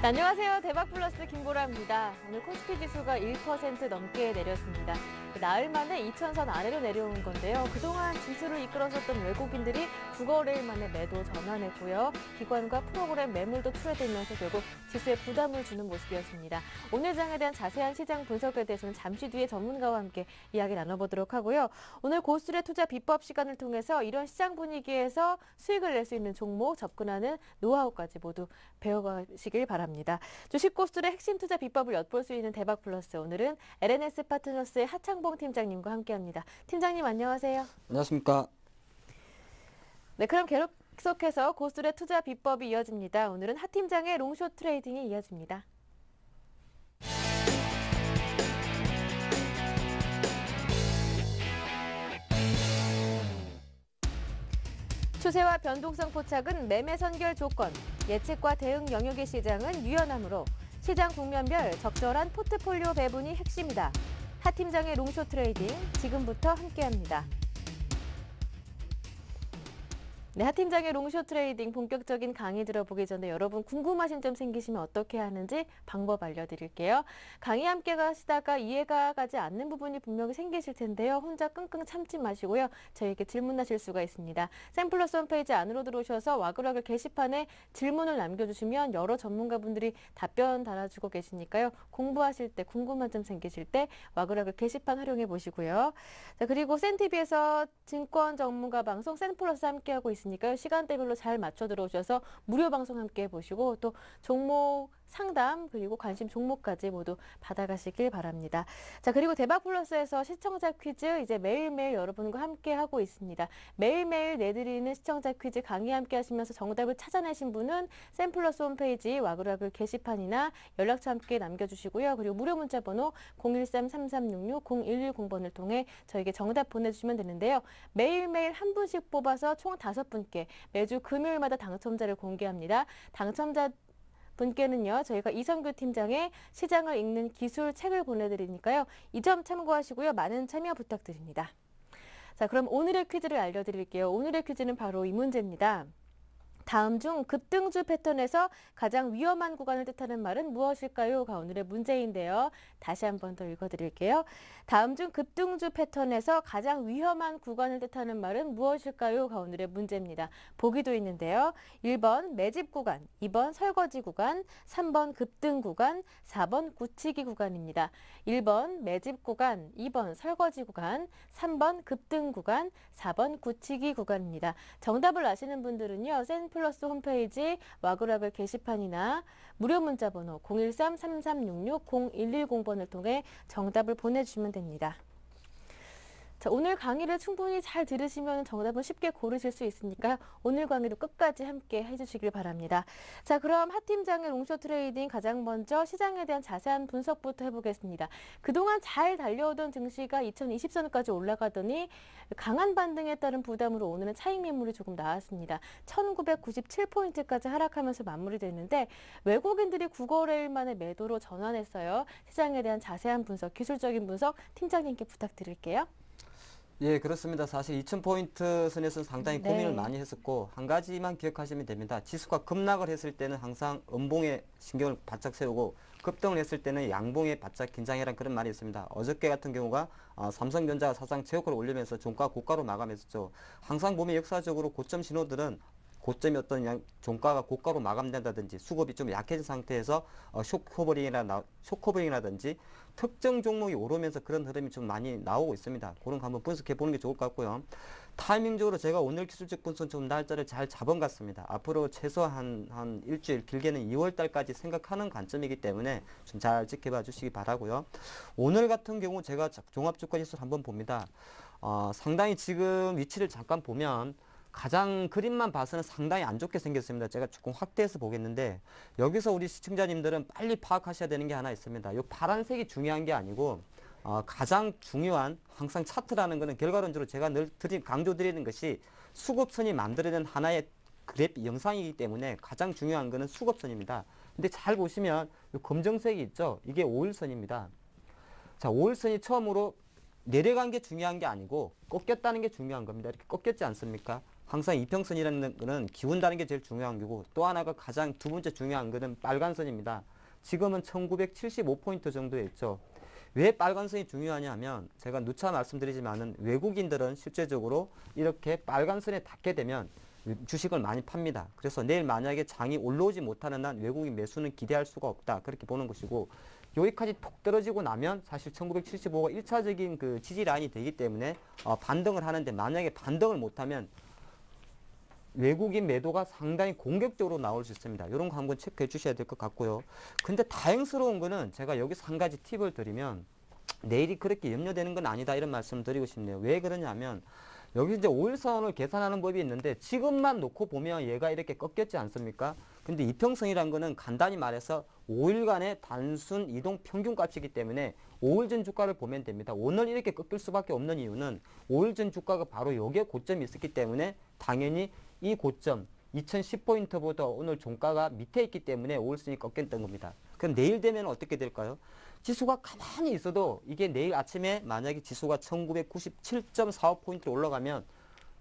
네, 안녕하세요. 대박플러스 김보라입니다. 오늘 코스피 지수가 1% 넘게 내렸습니다. 나흘 만에 2,000선 아래로 내려온 건데요. 그동안 지수를 이끌어섰던 외국인들이 9거래일 만에 매도 전환했고요. 기관과 프로그램 매물도 출회되면서 결국 지수에 부담을 주는 모습이었습니다. 오늘 장에 대한 자세한 시장 분석에 대해서는 잠시 뒤에 전문가와 함께 이야기 나눠보도록 하고요. 오늘 고수의 투자 비법 시간을 통해서 이런 시장 분위기에서 수익을 낼 수 있는 종목, 접근하는 노하우까지 모두 배워가시길 바랍니다. 주식 고수의 핵심 투자 비법을 엿볼 수 있는 대박플러스. 오늘은 LNS 파트너스의 하창봉 팀장님과 함께합니다. 팀장님 안녕하세요. 안녕하십니까. 네, 그럼 계속해서 고수의 투자 비법이 이어집니다. 오늘은 하 팀장의 롱숏 트레이딩이 이어집니다. 추세와 변동성 포착은 매매 선결 조건, 예측과 대응 영역의 시장은 유연하므로 시장 국면별 적절한 포트폴리오 배분이 핵심이다. 하 팀장의 롱숏 트레이딩 지금부터 함께합니다. 네, 하 팀장의 롱숏 트레이딩 본격적인 강의 들어보기 전에 여러분 궁금하신 점 생기시면 어떻게 하는지 방법 알려드릴게요. 강의 함께 가시다가 이해가 가지 않는 부분이 분명히 생기실 텐데요. 혼자 끙끙 참지 마시고요. 저희에게 질문하실 수가 있습니다. 샘플러스 홈페이지 안으로 들어오셔서 와글와글 게시판에 질문을 남겨주시면 여러 전문가분들이 답변 달아주고 계시니까요. 공부하실 때 궁금한 점 생기실 때 와글와글 게시판 활용해 보시고요. 자, 그리고 센TV에서 증권 전문가 방송 샘플러스 함께하고 있습니다. 있으니까요. 시간대별로 잘 맞춰 들어오셔서 무료 방송 함께 보시고 또 종목 상담 그리고 관심 종목까지 모두 받아가시길 바랍니다. 자, 그리고 대박플러스에서 시청자 퀴즈 이제 매일매일 여러분과 함께 하고 있습니다. 매일매일 내드리는 시청자 퀴즈 강의 함께 하시면서 정답을 찾아내신 분은 샘플러스 홈페이지 와글와글 게시판이나 연락처 함께 남겨주시고요. 그리고 무료 문자 번호 013-3366-0110번을 통해 저에게 정답 보내주시면 되는데요. 매일매일 한 분씩 뽑아서 총 5분께 매주 금요일마다 당첨자를 공개합니다. 당첨자 분께는요, 저희가 이성규 팀장의 시장을 읽는 기술 책을 보내드리니까요. 이 점 참고하시고요. 많은 참여 부탁드립니다. 자, 그럼 오늘의 퀴즈를 알려드릴게요. 오늘의 퀴즈는 바로 이 문제입니다. 다음 중 급등주 패턴에서 가장 위험한 구간을 뜻하는 말은 무엇일까요?가 오늘의 문제인데요. 다시 한 번 더 읽어드릴게요. 다음 중 급등주 패턴에서 가장 위험한 구간을 뜻하는 말은 무엇일까요?가 오늘의 문제입니다. 보기도 있는데요. 1번 매집 구간, 2번 설거지 구간, 3번 급등 구간, 4번 굳히기 구간입니다. 1번 매집 구간, 2번 설거지 구간, 3번 급등 구간, 4번 굳히기 구간입니다. 정답을 아시는 분들은요. 플러스 홈페이지 와글와글 게시판이나 무료 문자 번호 013-3366-0110번을 통해 정답을 보내주시면 됩니다. 자, 오늘 강의를 충분히 잘 들으시면 정답은 쉽게 고르실 수 있으니까 오늘 강의도 끝까지 함께 해주시길 바랍니다. 자, 그럼 하 팀장의 롱숏 트레이딩 가장 먼저 시장에 대한 자세한 분석부터 해보겠습니다. 그동안 잘 달려오던 증시가 2020선까지 올라가더니 강한 반등에 따른 부담으로 오늘은 차익 매물이 조금 나왔습니다. 1997포인트까지 하락하면서 마무리됐는데 외국인들이 9거래일 만에 매도로 전환했어요. 시장에 대한 자세한 분석, 기술적인 분석 팀장님께 부탁드릴게요. 예, 그렇습니다. 사실 2000포인트 선에서는 상당히 고민을 많이 했었고 한 가지만 기억하시면 됩니다. 지수가 급락을 했을 때는 항상 음봉에 신경을 바짝 세우고 급등을 했을 때는 양봉에 바짝 긴장해라는 그런 말이 있습니다. 어저께 같은 경우가 삼성전자가 사상 최고가를 올리면서 종가 고가로 마감했었죠. 항상 보면 역사적으로 고점 신호들은 고점이었던 종가가 고가로 마감된다든지 수급이 좀 약해진 상태에서 쇼커버링이라든지 특정 종목이 오르면서 그런 흐름이 좀 많이 나오고 있습니다. 그런 거 한번 분석해 보는 게 좋을 것 같고요. 타이밍적으로 제가 오늘 기술적 분석 좀 날짜를 잘 잡은 것 같습니다. 앞으로 최소한 한 일주일 길게는 2월 달까지 생각하는 관점이기 때문에 좀 잘 지켜봐 주시기 바라고요. 오늘 같은 경우 제가 종합주가지수를 한번 봅니다. 상당히 지금 위치를 잠깐 보면 가장 그림만 봐서는 상당히 안 좋게 생겼습니다. 제가 조금 확대해서 보겠는데 여기서 우리 시청자님들은 빨리 파악하셔야 되는 게 하나 있습니다. 이 파란색이 중요한 게 아니고 가장 중요한 항상 차트라는 것은 결과론적으로 제가 늘 강조드리는 것이 수급선이 만들어낸 하나의 그래프 영상이기 때문에 가장 중요한 것은 수급선입니다. 근데 잘 보시면 이 검정색이 있죠. 이게 5일선입니다. 자, 5일선이 처음으로 내려간 게 중요한 게 아니고 꺾였다는 게 중요한 겁니다. 이렇게 꺾였지 않습니까? 항상 이평선이라는 거는 기운다는 게 제일 중요한 거고 또 하나가 가장 두 번째 중요한 거는 빨간선입니다. 지금은 1975포인트 정도에 있죠. 왜 빨간선이 중요하냐 하면 제가 누차 말씀드리지만은 외국인들은 실제적으로 이렇게 빨간선에 닿게 되면 주식을 많이 팝니다. 그래서 내일 만약에 장이 올라오지 못하는 한 외국인 매수는 기대할 수가 없다. 그렇게 보는 것이고 여기까지 톡 떨어지고 나면 사실 1975가 1차적인 그 지지 라인이 되기 때문에 반등을 하는데 만약에 반등을 못하면 외국인 매도가 상당히 공격적으로 나올 수 있습니다. 이런 거 한번 체크해 주셔야 될 것 같고요. 근데 다행스러운 거는 제가 여기서 한 가지 팁을 드리면 내일이 그렇게 염려되는 건 아니다 이런 말씀을 드리고 싶네요. 왜 그러냐면 여기 이제 5일선을 계산하는 법이 있는데 지금만 놓고 보면 얘가 이렇게 꺾였지 않습니까? 근데 이평선이란 거는 간단히 말해서 5일간의 단순 이동 평균 값이기 때문에 5일 전 주가를 보면 됩니다. 오늘 이렇게 꺾일 수밖에 없는 이유는 5일 전 주가가 바로 여기에 고점이 있었기 때문에 당연히 이 고점 2010포인트보다 오늘 종가가 밑에 있기 때문에 5일선이 꺾였던 겁니다. 그럼 내일 되면 어떻게 될까요? 지수가 가만히 있어도 이게 내일 아침에 만약에 지수가 1997.45포인트 올라가면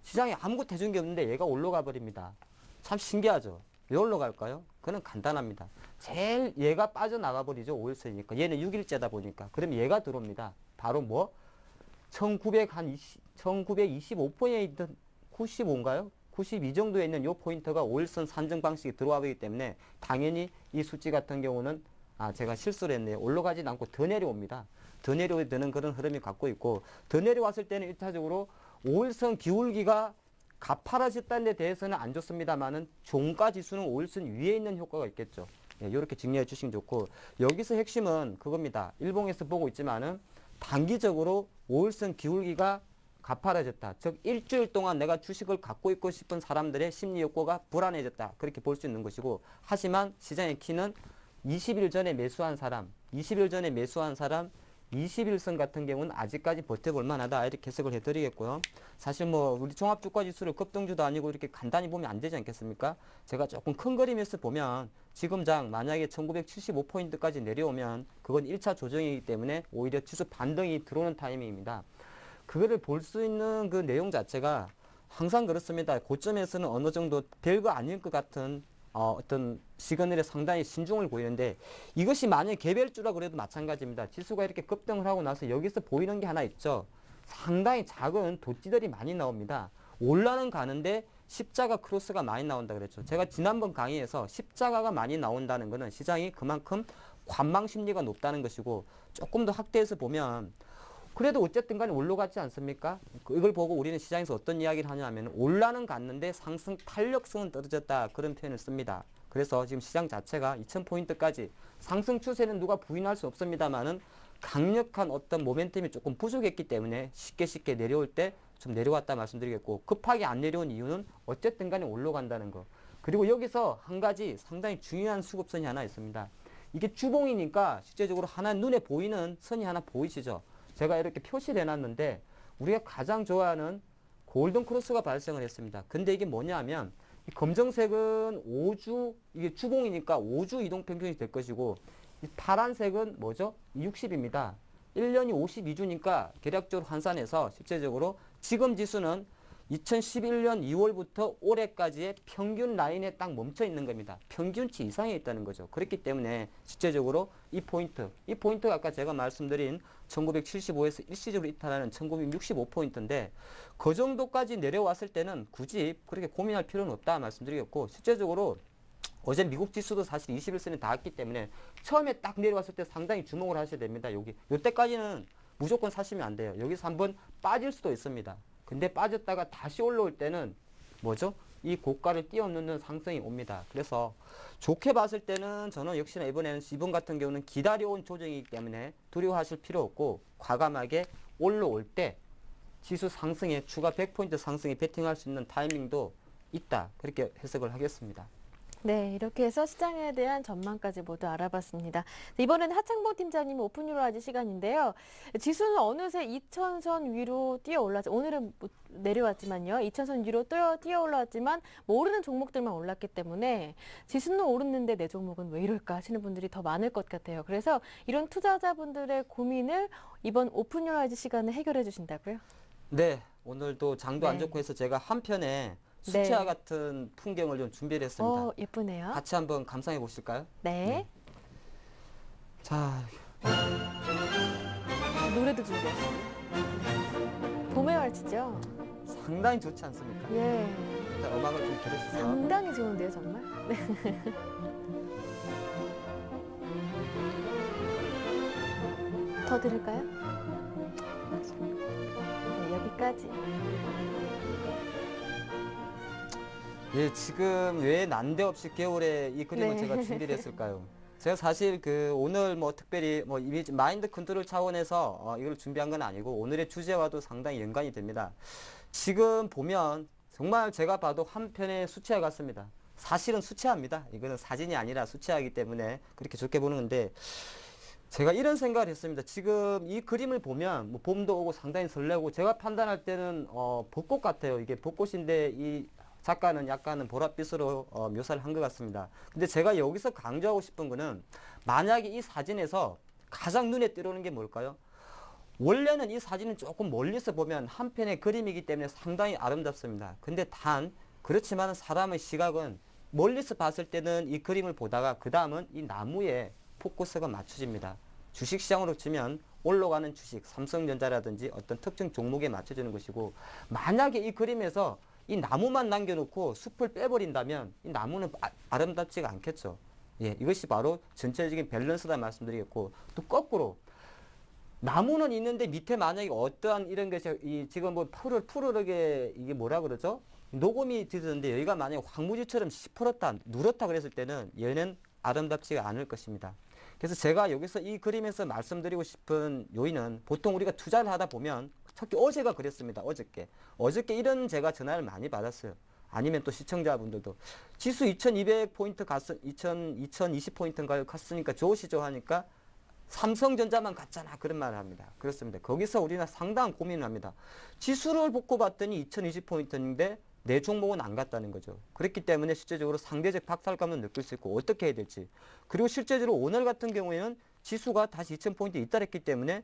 시장에 아무것도 해준 게 없는데 얘가 올라가 버립니다. 참 신기하죠? 왜 올라갈까요? 그건 간단합니다. 제일 얘가 빠져나가 버리죠. 5일선이니까. 얘는 6일째다 보니까. 그럼 얘가 들어옵니다. 바로 뭐? 1925포인트에 있던 95인가요? 92 정도에 있는 이 포인트가 5일선 산정 방식이 들어와 버리기 때문에 당연히 이 수치 같은 경우는 제가 실수를 했네요. 올라가진 않고 더 내려옵니다. 더 내려오는 그런 흐름이 갖고 있고 더 내려왔을 때는 일차적으로 5일선 기울기가 가파라졌다는 데 대해서는 안 좋습니다만은 종가 지수는 5일선 위에 있는 효과가 있겠죠. 이렇게 정리해 주시면 좋고 여기서 핵심은 그겁니다. 일봉에서 보고 있지만은 단기적으로 5일선 기울기가 가파라졌다. 즉 일주일 동안 내가 주식을 갖고 있고 싶은 사람들의 심리 욕구가 불안해졌다. 그렇게 볼 수 있는 것이고 하지만 시장의 키는 20일 전에 매수한 사람, 20일 전에 매수한 사람, 21선 같은 경우는 아직까지 버텨볼 만하다. 이렇게 해석을 해드리겠고요. 사실 뭐 우리 종합주가지수를 급등주도 아니고 이렇게 간단히 보면 안 되지 않겠습니까? 제가 조금 큰 그림에서 보면 지금 장 만약에 1975포인트까지 내려오면 그건 1차 조정이기 때문에 오히려 지수 반등이 들어오는 타이밍입니다. 그거를 볼 수 있는 그 내용 자체가 항상 그렇습니다. 고점에서는 어느 정도 별거 아닐 것 같은 어떤 시그널에 상당히 신중을 보이는데 이것이 만약 개별주라 그래도 마찬가지입니다. 지수가 이렇게 급등을 하고 나서 여기서 보이는 게 하나 있죠. 상당히 작은 도찌들이 많이 나옵니다. 올라는 가는데 십자가 크로스가 많이 나온다 그랬죠. 제가 지난번 강의에서 십자가가 많이 나온다는 것은 시장이 그만큼 관망 심리가 높다는 것이고 조금 더 확대해서 보면 그래도 어쨌든 간에 올라갔지 않습니까? 이걸 보고 우리는 시장에서 어떤 이야기를 하냐면 올라는 갔는데 상승 탄력성은 떨어졌다. 그런 표현을 씁니다. 그래서 지금 시장 자체가 2000포인트까지 상승 추세는 누가 부인할 수 없습니다만은 강력한 어떤 모멘텀이 조금 부족했기 때문에 쉽게 내려올 때 좀 내려왔다 말씀드리겠고 급하게 안 내려온 이유는 어쨌든 간에 올라간다는 거. 그리고 여기서 한 가지 상당히 중요한 수급선이 하나 있습니다. 이게 주봉이니까 실제적으로 하나 눈에 보이는 선이 하나 보이시죠? 제가 이렇게 표시를 해놨는데 우리가 가장 좋아하는 골든 크로스가 발생을 했습니다. 근데 이게 뭐냐면 이 검정색은 5주 이게 주봉이니까 5주 이동평균이 될 것이고 이 파란색은 뭐죠? 60입니다. 1년이 52주니까 계략적으로 환산해서 실제적으로 지금 지수는 2011년 2월부터 올해까지의 평균 라인에 딱 멈춰 있는 겁니다. 평균치 이상에 있다는 거죠. 그렇기 때문에 실제적으로 이 포인트가 아까 제가 말씀드린 1975에서 일시적으로 이탈하는 1965포인트인데 그 정도까지 내려왔을 때는 굳이 그렇게 고민할 필요는 없다 말씀드리겠고 실제적으로 어제 미국 지수도 사실 21선에 닿았기 때문에 처음에 딱 내려왔을 때 상당히 주목을 하셔야 됩니다. 요때까지는 무조건 사시면 안 돼요. 여기서 한번 빠질 수도 있습니다. 근데 빠졌다가 다시 올라올 때는 뭐죠? 이 고가를 뛰어넘는 상승이 옵니다. 그래서 좋게 봤을 때는 저는 역시나 이번 같은 경우는 기다려온 조정이기 때문에 두려워하실 필요 없고 과감하게 올라올 때 지수 상승에 추가 100포인트 상승에 베팅할 수 있는 타이밍도 있다. 그렇게 해석을 하겠습니다. 네, 이렇게 해서 시장에 대한 전망까지 모두 알아봤습니다. 이번에는 하창봉 팀장님 오픈 유로아지 시간인데요. 지수는 어느새 2000선 위로 뛰어 올랐죠. 오늘은 내려왔지만요. 2000선 위로 뛰어 올라왔지만 모르는 종목들만 올랐기 때문에 지수는 오르는데 내 종목은 왜 이럴까 하시는 분들이 더 많을 것 같아요. 그래서 이런 투자자분들의 고민을 이번 오픈 유로아지 시간에 해결해 주신다고요? 네, 오늘도 장도 안 네. 좋고 해서 제가 한편에 수채화 네. 같은 풍경을 좀 준비를 했습니다. 예쁘네요. 같이 한번 감상해 보실까요? 네. 자, 노래도 준비했어요. 봄의 왈츠죠? 상당히 좋지 않습니까? 예. 일단 음악을 좀 들으시죠. 상당히 좋은데요, 정말? 네. 더 들을까요? 네, 여기까지. 예, 지금 왜 난데없이 겨울에 이 그림을 네. 제가 준비를 했을까요? 제가 사실 오늘 뭐 특별히 뭐 이미지 마인드 컨트롤 차원에서 이걸 준비한 건 아니고 오늘의 주제와도 상당히 연관이 됩니다. 지금 보면 정말 제가 봐도 한편의 수채화 같습니다. 사실은 수채화입니다. 이거는 사진이 아니라 수채화이기 때문에 그렇게 좋게 보는 건데 제가 이런 생각을 했습니다. 지금 이 그림을 보면 뭐 봄도 오고 상당히 설레고 제가 판단할 때는 벚꽃 같아요. 이게 벚꽃인데 이 작가는 약간은 보랏빛으로 묘사를 한 것 같습니다. 근데 제가 여기서 강조하고 싶은 거는 만약에 이 사진에서 가장 눈에 들어오는 게 뭘까요? 원래는 이 사진은 조금 멀리서 보면 한편의 그림이기 때문에 상당히 아름답습니다. 근데 그렇지만 사람의 시각은 멀리서 봤을 때는 이 그림을 보다가 그 다음은 이 나무에 포커스가 맞춰집니다. 주식시장으로 치면 올라가는 주식, 삼성전자라든지 어떤 특정 종목에 맞춰주는 것이고 만약에 이 그림에서 이 나무만 남겨놓고 숲을 빼버린다면 이 나무는 아름답지가 않겠죠. 예, 이것이 바로 전체적인 밸런스다 말씀드리겠고 또 거꾸로 나무는 있는데 밑에 만약에 어떠한 이런 것이 지금 뭐 푸르르게 이게 뭐라 그러죠? 녹음이 되는데 여기가 만약에 황무지처럼 시퍼렇다, 누렇다 그랬을 때는 얘는 아름답지가 않을 것입니다. 그래서 제가 여기서 이 그림에서 말씀드리고 싶은 요인은 보통 우리가 투자를 하다 보면 특히 어제가 그랬습니다. 어저께 이런 제가 전화를 많이 받았어요. 아니면 또 시청자분들도 지수 2200포인트 2020포인트인가요? 갔으니까 좋으시죠? 하니까 삼성전자만 갔잖아. 그런 말을 합니다. 그렇습니다. 거기서 우리는 상당한 고민을 합니다. 지수를 보고 봤더니 2020포인트인데 내 종목은 안 갔다는 거죠. 그렇기 때문에 실제적으로 상대적 박탈감을 느낄 수 있고 어떻게 해야 될지. 그리고 실제적으로 오늘 같은 경우에는 지수가 다시 2000포인트 잇달했기 때문에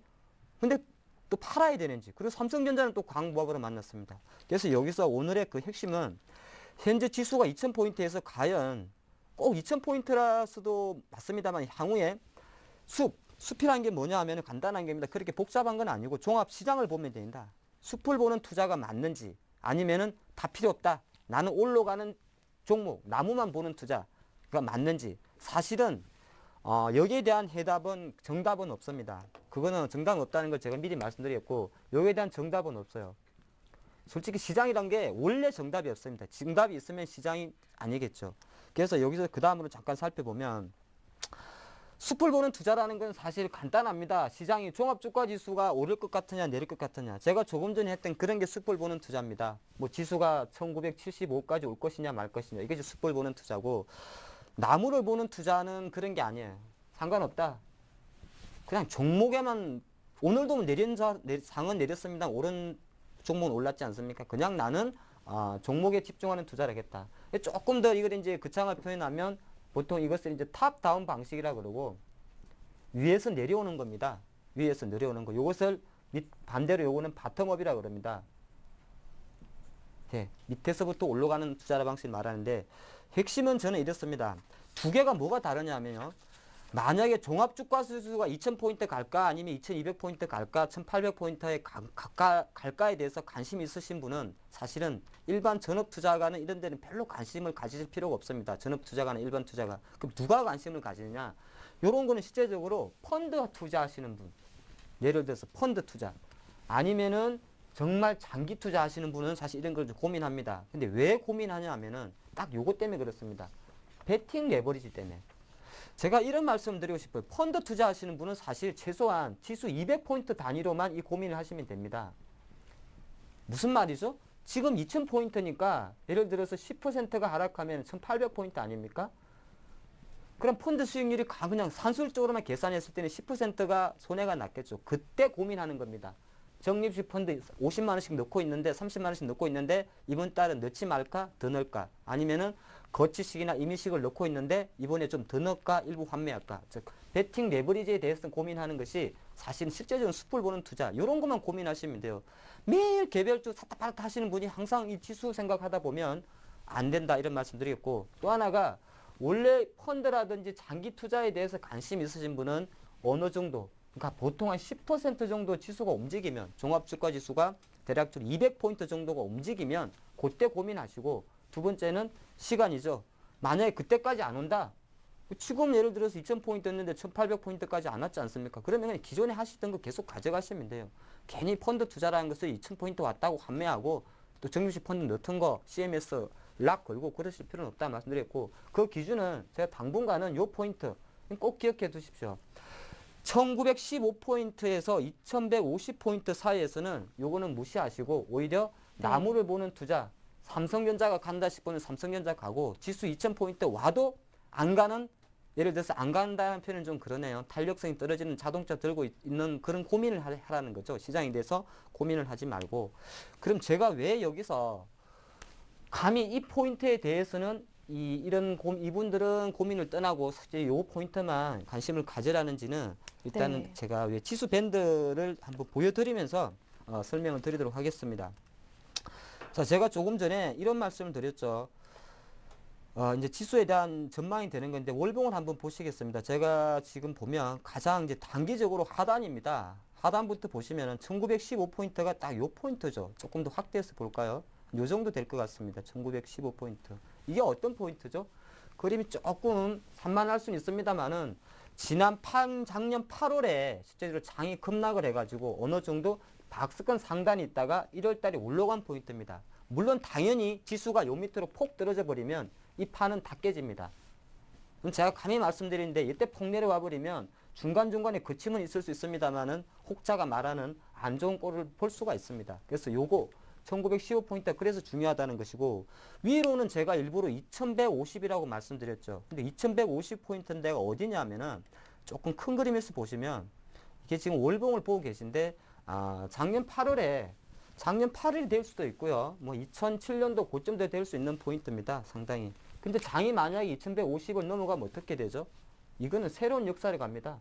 근데 또 팔아야 되는지. 그리고 삼성전자는 또 광부합으로 만났습니다. 그래서 여기서 오늘의 그 핵심은 현재 지수가 2000포인트에서 과연 꼭 2000포인트라서도 맞습니다만 향후에 숲이라는 게 뭐냐 하면 간단한 겁니다. 그렇게 복잡한 건 아니고 종합 시장을 보면 된다. 숲을 보는 투자가 맞는지 아니면은 다 필요 없다. 나는 올라가는 종목, 나무만 보는 투자가 맞는지. 사실은 여기에 대한 정답은 없습니다. 그거는 정답은 없다는 걸 제가 미리 말씀드렸고 여기에 대한 정답은 없어요. 솔직히 시장이란 게 원래 정답이 없습니다. 정답이 있으면 시장이 아니겠죠. 그래서 여기서 그 다음으로 잠깐 살펴보면 숲을 보는 투자라는 건 사실 간단합니다. 시장이 종합주가지수가 오를 것 같으냐 내릴 것 같으냐. 제가 조금 전에 했던 그런 게 숲을 보는 투자입니다. 뭐 지수가 1975까지 올 것이냐 말 것이냐. 이게 숲을 보는 투자고 나무를 보는 투자는 그런 게 아니에요. 상관없다. 그냥 종목에만 오늘도 상은 내렸습니다. 오른 종목은 올랐지 않습니까? 그냥 나는 종목에 집중하는 투자를 하겠다. 조금 더 이걸 이제 거창을 표현하면 보통 이것을 이제 탑다운 방식이라 그러고 위에서 내려오는 겁니다. 위에서 내려오는 거. 이것을 반대로 요거는 바텀업이라 그럽니다. 네, 밑에서부터 올라가는 투자 방식을 말하는데 핵심은 저는 이렇습니다. 두 개가 뭐가 다르냐면요. 만약에 종합주가지수가 2000포인트 갈까 아니면 2200포인트 갈까 1800포인트에 갈까에 대해서 관심이 있으신 분은 사실은 일반 전업투자가는 이런 데는 별로 관심을 가지실 필요가 없습니다. 전업투자가는 일반 투자가. 그럼 누가 관심을 가지느냐. 이런 거는 실제적으로 펀드 투자하시는 분. 예를 들어서 펀드 투자. 아니면은 정말 장기 투자하시는 분은 사실 이런 걸 좀 고민합니다. 근데 왜 고민하냐 하면은 딱 요거 때문에 그렇습니다. 베팅 레버리지 때문에. 제가 이런 말씀 드리고 싶어요. 펀드 투자하시는 분은 사실 최소한 지수 200포인트 단위로만 이 고민을 하시면 됩니다. 무슨 말이죠? 지금 2000포인트니까 예를 들어서 10%가 하락하면 1800포인트 아닙니까? 그럼 펀드 수익률이 그냥 산술적으로만 계산했을 때는 10%가 손해가 났겠죠. 그때 고민하는 겁니다. 적립식 펀드 50만 원씩 넣고 있는데 30만 원씩 넣고 있는데 이번 달은 넣지 말까 더 넣을까 아니면은 거치식이나 임의식을 넣고 있는데 이번에 좀 더 넣을까 일부 환매할까 즉 베팅 레버리지에 대해서 고민하는 것이 사실은 실제적인 숲을 보는 투자 이런 것만 고민하시면 돼요. 매일 개별주 샀다 팔았다 하시는 분이 항상 이 지수 생각하다 보면 안 된다 이런 말씀 드리겠고, 또 하나가 원래 펀드라든지 장기 투자에 대해서 관심이 있으신 분은 어느 정도, 그러니까 보통 한 10% 정도 지수가 움직이면, 종합주가 지수가 대략적으로 200포인트 정도가 움직이면 그때 고민하시고, 두 번째는 시간이죠. 만약에 그때까지 안 온다, 지금 예를 들어서 2000포인트였는데 1800포인트까지 안 왔지 않습니까? 그러면 그냥 기존에 하시던 거 계속 가져가시면 돼요. 괜히 펀드 투자라는 것을 2000포인트 왔다고 환매하고 또 정규식 펀드 넣던 거 CMS 락 걸고 그러실 필요는 없다 말씀드렸고, 그 기준은 제가 당분간은 요 포인트 꼭 기억해 두십시오. 1915포인트에서 2150포인트 사이에서는 요거는 무시하시고 오히려 나무를 보는 투자, 삼성전자가 간다 싶으면 삼성전자 가고, 지수 2000포인트 와도 안 가는, 예를 들어서 안 간다는 표현은 좀 그러네요. 탄력성이 떨어지는 자동차 들고 있는 그런 고민을 하라는 거죠. 시장에 대해서 고민을 하지 말고. 그럼 제가 왜 여기서 감히 이 포인트에 대해서는 이분들은 고민을 떠나고 사실 이 포인트만 관심을 가지라는지는 일단은 네. 제가 왜 지수 밴드를 한번 보여드리면서 설명을 드리도록 하겠습니다. 자, 제가 조금 전에 이런 말씀을 드렸죠. 이제 지수에 대한 전망이 되는 건데 월봉을 한번 보시겠습니다. 제가 지금 보면 가장 이제 단기적으로 하단입니다. 하단부터 보시면은 1915포인트가 딱 요 포인트죠. 조금 더 확대해서 볼까요? 요 정도 될 것 같습니다. 1915포인트. 이게 어떤 포인트죠? 그림이 조금 산만할 수는 있습니다만은 작년 8월에 실제로 장이 급락을 해가지고 어느 정도 박스권 상단이 있다가 1월달에 올라간 포인트입니다. 물론 당연히 지수가 요 밑으로 폭 떨어져 버리면 이 판은 다 깨집니다. 그럼 제가 감히 말씀드리는데 이때 폭 내려와 버리면 중간중간에 거침은 있을 수 있습니다만은 혹자가 말하는 안 좋은 꼴을 볼 수가 있습니다. 그래서 요거 1915포인트 그래서 중요하다는 것이고, 위로는 제가 일부러 2150이라고 말씀드렸죠. 근데 2150포인트인데가 어디냐면은 조금 큰 그림에서 보시면 이게 지금 월봉을 보고 계신데 작년 8일이 될 수도 있고요. 뭐 2007년도 고점도 될 수 있는 포인트입니다. 상당히. 근데 장이 만약에 2150을 넘어가면 어떻게 되죠? 이거는 새로운 역사를 갑니다.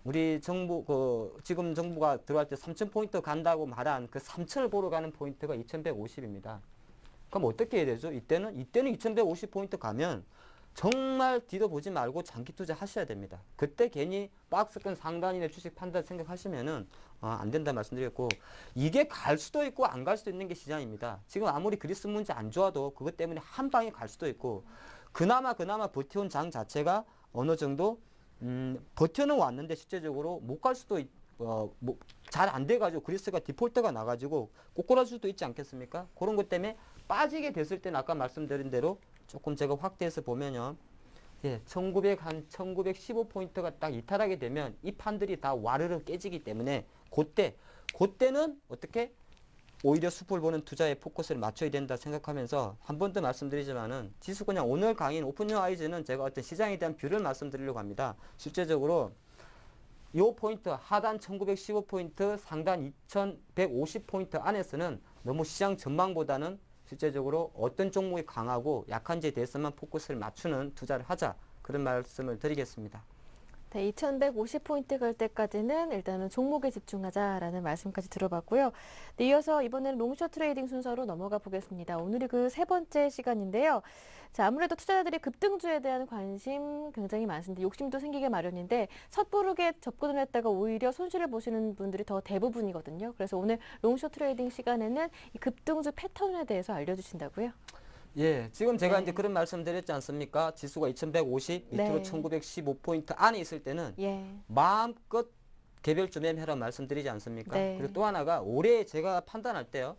우리 정부, 지금 정부가 들어갈 때 3000포인트 간다고 말한 그 3000을 보러 가는 포인트가 2150입니다. 그럼 어떻게 해야 되죠? 이때는 2150포인트 가면 정말 뒤도 보지 말고 장기 투자 하셔야 됩니다. 그때 괜히 박스권 상단이나 주식 판단 생각하시면은 안 된다 말씀드렸고, 이게 갈 수도 있고 안 갈 수도 있는 게 시장입니다. 지금 아무리 그리스 문제 안 좋아도 그것 때문에 한 방에 갈 수도 있고, 그나마 버텨온 장 자체가 어느 정도 버텨는 왔는데 실제적으로 못 갈 수도 잘 안 돼가지고 그리스가 디폴트가 나가지고 꼬꾸라질 수도 있지 않겠습니까? 그런 것 때문에 빠지게 됐을 때는 아까 말씀드린 대로 조금 제가 확대해서 보면요. 예, 1915포인트가 딱 이탈하게 되면 이 판들이 다 와르르 깨지기 때문에 그때는 어떻게 오히려 숲을 보는 투자에 포커스를 맞춰야 된다 생각하면서 한 번 더 말씀드리지만은 지수 그냥 오늘 강의인 오픈 유어 아이즈는 제가 어떤 시장에 대한 뷰를 말씀드리려고 합니다. 실제적으로 이 포인트 하단 1915포인트 상단 2150포인트 안에서는 너무 시장 전망보다는 실제적으로 어떤 종목이 강하고 약한지에 대해서만 포커스를 맞추는 투자를 하자, 그런 말씀을 드리겠습니다. 네, 2150포인트 갈 때까지는 일단은 종목에 집중하자라는 말씀까지 들어봤고요. 네, 이어서 이번에는 롱숏 트레이딩 순서로 넘어가 보겠습니다. 오늘이 그 세 번째 시간인데요. 자, 아무래도 투자자들이 급등주에 대한 관심 굉장히 많습니다. 욕심도 생기게 마련인데 섣부르게 접근을 했다가 오히려 손실을 보시는 분들이 더 대부분이거든요. 그래서 오늘 롱숏 트레이딩 시간에는 이 급등주 패턴에 대해서 알려주신다고요? 예, 지금 제가 네. 이제 그런 말씀 드렸지 않습니까? 지수가 2150, 밑으로 네. 1915포인트 안에 있을 때는 예. 마음껏 개별주 매매하라고 말씀드리지 않습니까? 네. 그리고 또 하나가 올해 제가 판단할 때요.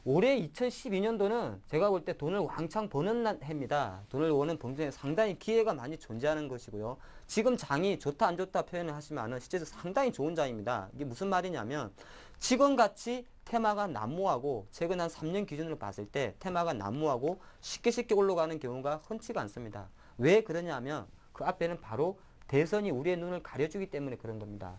올해 2012년도는 제가 볼 때 돈을 왕창 버는 해입니다. 돈을 버는 범죄에 상당히 기회가 많이 존재하는 것이고요. 지금 장이 좋다 안 좋다 표현을 하시면은 실제로 상당히 좋은 장입니다. 이게 무슨 말이냐면 지금같이 테마가 난무하고 최근 한 3년 기준으로 봤을 때 테마가 난무하고 쉽게 올라가는 경우가 흔치가 않습니다. 왜 그러냐면 그 앞에는 바로 대선이 우리의 눈을 가려주기 때문에 그런 겁니다.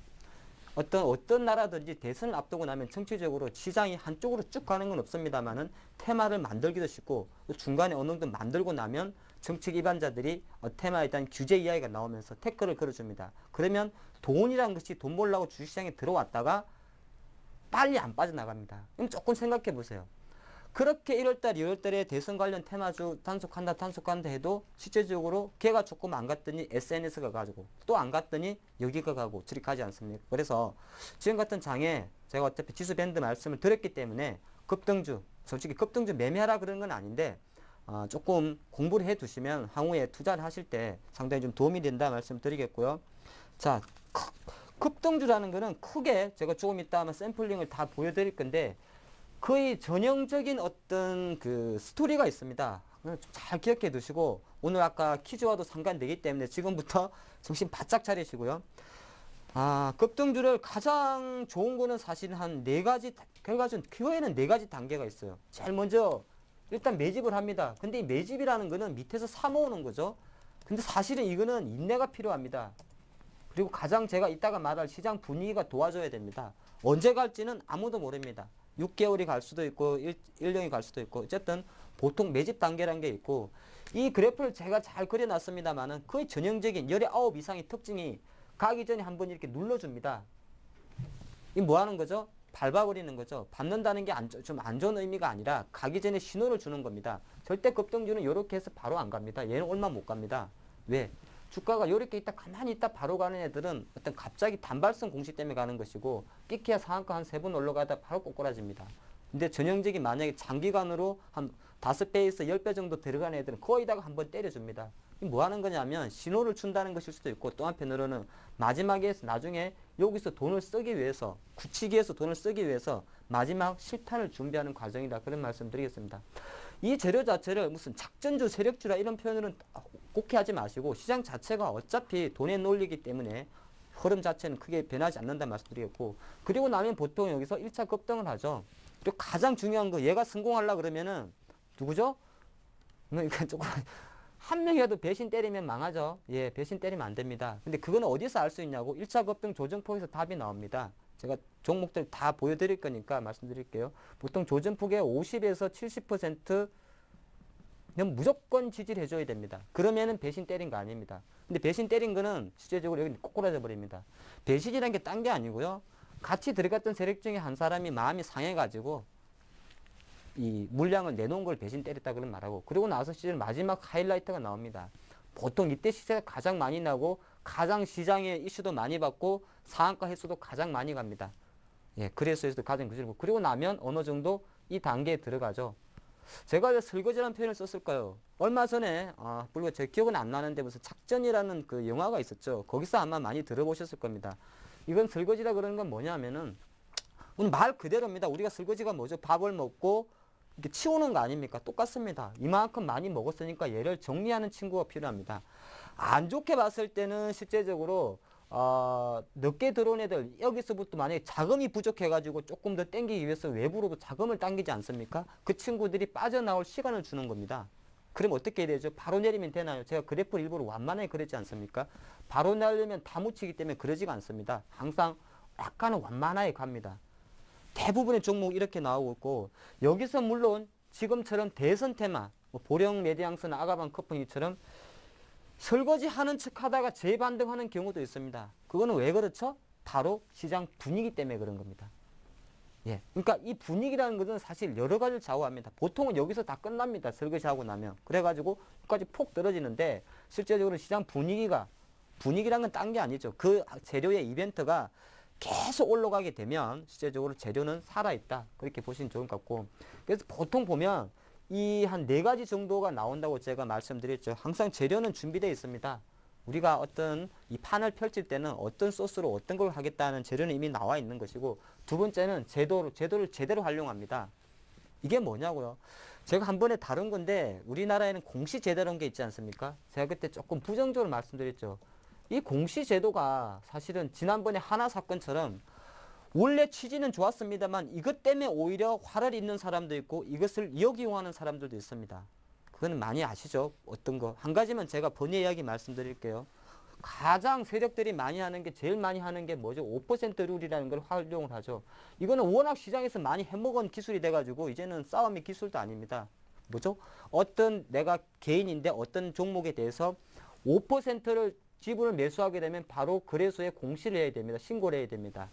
어떤 나라든지 대선을 앞두고 나면 정치적으로 시장이 한쪽으로 쭉 가는 건 없습니다만은 테마를 만들기도 쉽고 중간에 어느 정도 만들고 나면 정책 위반자들이 테마에 대한 규제 이야기가 나오면서 태클을 걸어줍니다. 그러면 돈이라는 것이 돈 벌려고 주식시장에 들어왔다가 빨리 안 빠져나갑니다. 그럼 조금 생각해 보세요. 그렇게 1월달, 2월달에 대선 관련 테마주 단속한다 해도 실제적으로 걔가 조금 안 갔더니 SNS가 가지고 또 안 갔더니 여기가 가고 저리 가지 않습니까? 그래서 지금 같은 장에 제가 어차피 지수 밴드 말씀을 드렸기 때문에 급등주, 솔직히 급등주 매매하라 그런 건 아닌데 조금 공부를 해 두시면 향후에 투자를 하실 때 상당히 좀 도움이 된다 말씀드리겠고요. 자, 급등주라는 거는 크게 제가 조금 이따 아마 샘플링을 다 보여드릴 건데 거의 전형적인 어떤 그 스토리가 있습니다. 잘 기억해 두시고 오늘 아까 퀴즈와도 상관되기 때문에 지금부터 정신 바짝 차리시고요. 급등주를 가장 좋은 거는 사실 한 네 가지, 결과적으로 큐어에는 네 가지 단계가 있어요. 제일 먼저 일단 매집을 합니다. 근데 이 매집이라는 거는 밑에서 사 모으는 거죠. 근데 사실은 이거는 인내가 필요합니다. 그리고 가장 제가 이따가 말할 시장 분위기가 도와줘야 됩니다. 언제 갈지는 아무도 모릅니다. 6개월이 갈 수도 있고 1년이 갈 수도 있고 어쨌든 보통 매집 단계라는 게 있고 이 그래프를 제가 잘 그려놨습니다만은 거의 전형적인 19 이상의 특징이 가기 전에 한번 이렇게 눌러줍니다. 이 뭐 하는 거죠? 밟아버리는 거죠. 밟는다는 게 좀 안 좋은 의미가 아니라 가기 전에 신호를 주는 겁니다. 절대 급등주는 이렇게 해서 바로 안 갑니다. 얘는 얼마 못 갑니다. 왜? 주가가 이렇게 있다 가만히 있다 바로 가는 애들은 어떤 갑자기 단발성 공시 때문에 가는 것이고 끼키야 상한가 한 3번 올라가다 바로 꼬꾸라집니다. 근데 전형적인 만약에 장기간으로 한 5배에서 10배 정도 들어가는 애들은 거의다가 한번 때려줍니다. 뭐 하는 거냐면 신호를 준다는 것일 수도 있고 또 한편으로는 마지막에 나중에 여기서 돈을 쓰기 위해서 굳히기 위해서 돈을 쓰기 위해서 마지막 실탄을 준비하는 과정이다. 그런 말씀 드리겠습니다. 이 재료 자체를 무슨 작전주, 세력주라 이런 표현으로는 꼭 하지 마시고 시장 자체가 어차피 돈의 논리이기 때문에 흐름 자체는 크게 변하지 않는다 말씀드리겠고 그리고 나면 보통 여기서 1차 급등을 하죠. 그리고 가장 중요한 거 얘가 성공하려고 그러면은 누구죠? 그러니까 조금 한 명이라도 배신 때리면 망하죠. 예, 배신 때리면 안 됩니다. 근데 그거는 어디서 알 수 있냐고 1차 급등 조정폭에서 답이 나옵니다. 제가 종목들 다 보여드릴 거니까 말씀드릴게요. 보통 조정폭의 50에서 70%는 무조건 지지를 해줘야 됩니다. 그러면은 배신 때린 거 아닙니다. 근데 배신 때린 거는 실제적으로 여기 꼬꾸라져 버립니다. 배신이란 게 딴 게 아니고요. 같이 들어갔던 세력 중에 한 사람이 마음이 상해가지고 이 물량을 내놓은 걸 배신 때렸다 그런 말하고 그리고 나서 시즌 마지막 하이라이트가 나옵니다. 보통 이때 시세가 가장 많이 나고 가장 시장에 이슈도 많이 받고 상한가 횟수도 가장 많이 갑니다. 예, 그래서에서도 가장 그지고 그리고 나면 어느 정도 이 단계에 들어가죠. 제가 왜 설거지라는 표현을 썼을까요? 얼마 전에 물론 제 기억은 안 나는데 무슨 작전이라는 그 영화가 있었죠. 거기서 아마 많이 들어보셨을 겁니다. 이건 설거지라 그러는 건 뭐냐면은 말 그대로입니다. 우리가 설거지가 뭐죠? 밥을 먹고 이렇게 치우는 거 아닙니까? 똑같습니다. 이만큼 많이 먹었으니까 얘를 정리하는 친구가 필요합니다. 안 좋게 봤을 때는 실제적으로 늦게 들어온 애들 여기서부터 만약에 자금이 부족해가지고 조금 더 땡기기 위해서 외부로도 자금을 당기지 않습니까? 그 친구들이 빠져나올 시간을 주는 겁니다. 그럼 어떻게 해야 되죠? 바로 내리면 되나요? 제가 그래프를 일부러 완만하게 그렸지 않습니까? 바로 내리면 다 묻히기 때문에 그러지가 않습니다. 항상 약간은 완만하게 갑니다. 대부분의 종목 이렇게 나오고 있고 여기서 물론 지금처럼 대선 테마 보령 메디앙스나 아가방 커플이처럼 설거지 하는 척 하다가 재반등하는 경우도 있습니다. 그거는 왜 그렇죠? 바로 시장 분위기 때문에 그런 겁니다. 예, 그러니까 이 분위기라는 것은 사실 여러 가지를 좌우합니다. 보통은 여기서 다 끝납니다. 설거지하고 나면. 그래가지고 여기까지 폭 떨어지는데 실제적으로 시장 분위기란 건 딴 게 아니죠. 그 재료의 이벤트가 계속 올라가게 되면 실제적으로 재료는 살아있다. 그렇게 보시면 좋을 것 같고 그래서 보통 보면 이 한 4가지 정도가 나온다고 제가 말씀드렸죠. 항상 재료는 준비되어 있습니다. 우리가 어떤 이 판을 펼칠 때는 어떤 소스로 어떤 걸 하겠다는 재료는 이미 나와 있는 것이고 두 번째는 제도를 제대로 활용합니다. 이게 뭐냐고요. 제가 한 번에 다룬 건데 우리나라에는 공시제도라는 게 있지 않습니까? 제가 그때 조금 부정적으로 말씀드렸죠. 이 공시제도가 사실은 지난번에 하나 사건처럼 원래 취지는 좋았습니다만 이것 때문에 오히려 화를 입는 사람도 있고 이것을 이용하는 사람들도 있습니다. 그거는 많이 아시죠? 어떤 거. 한 가지만 제가 본의 이야기 말씀드릴게요. 가장 세력들이 많이 하는 게 제일 많이 하는 게 뭐죠? 5% 룰이라는 걸 활용을 하죠. 이거는 워낙 시장에서 많이 해먹은 기술이 돼가지고 이제는 싸움의 기술도 아닙니다. 뭐죠? 어떤 내가 개인인데 어떤 종목에 대해서 5%를 지분을 매수하게 되면 바로 거래소에 공시를 해야 됩니다. 신고를 해야 됩니다.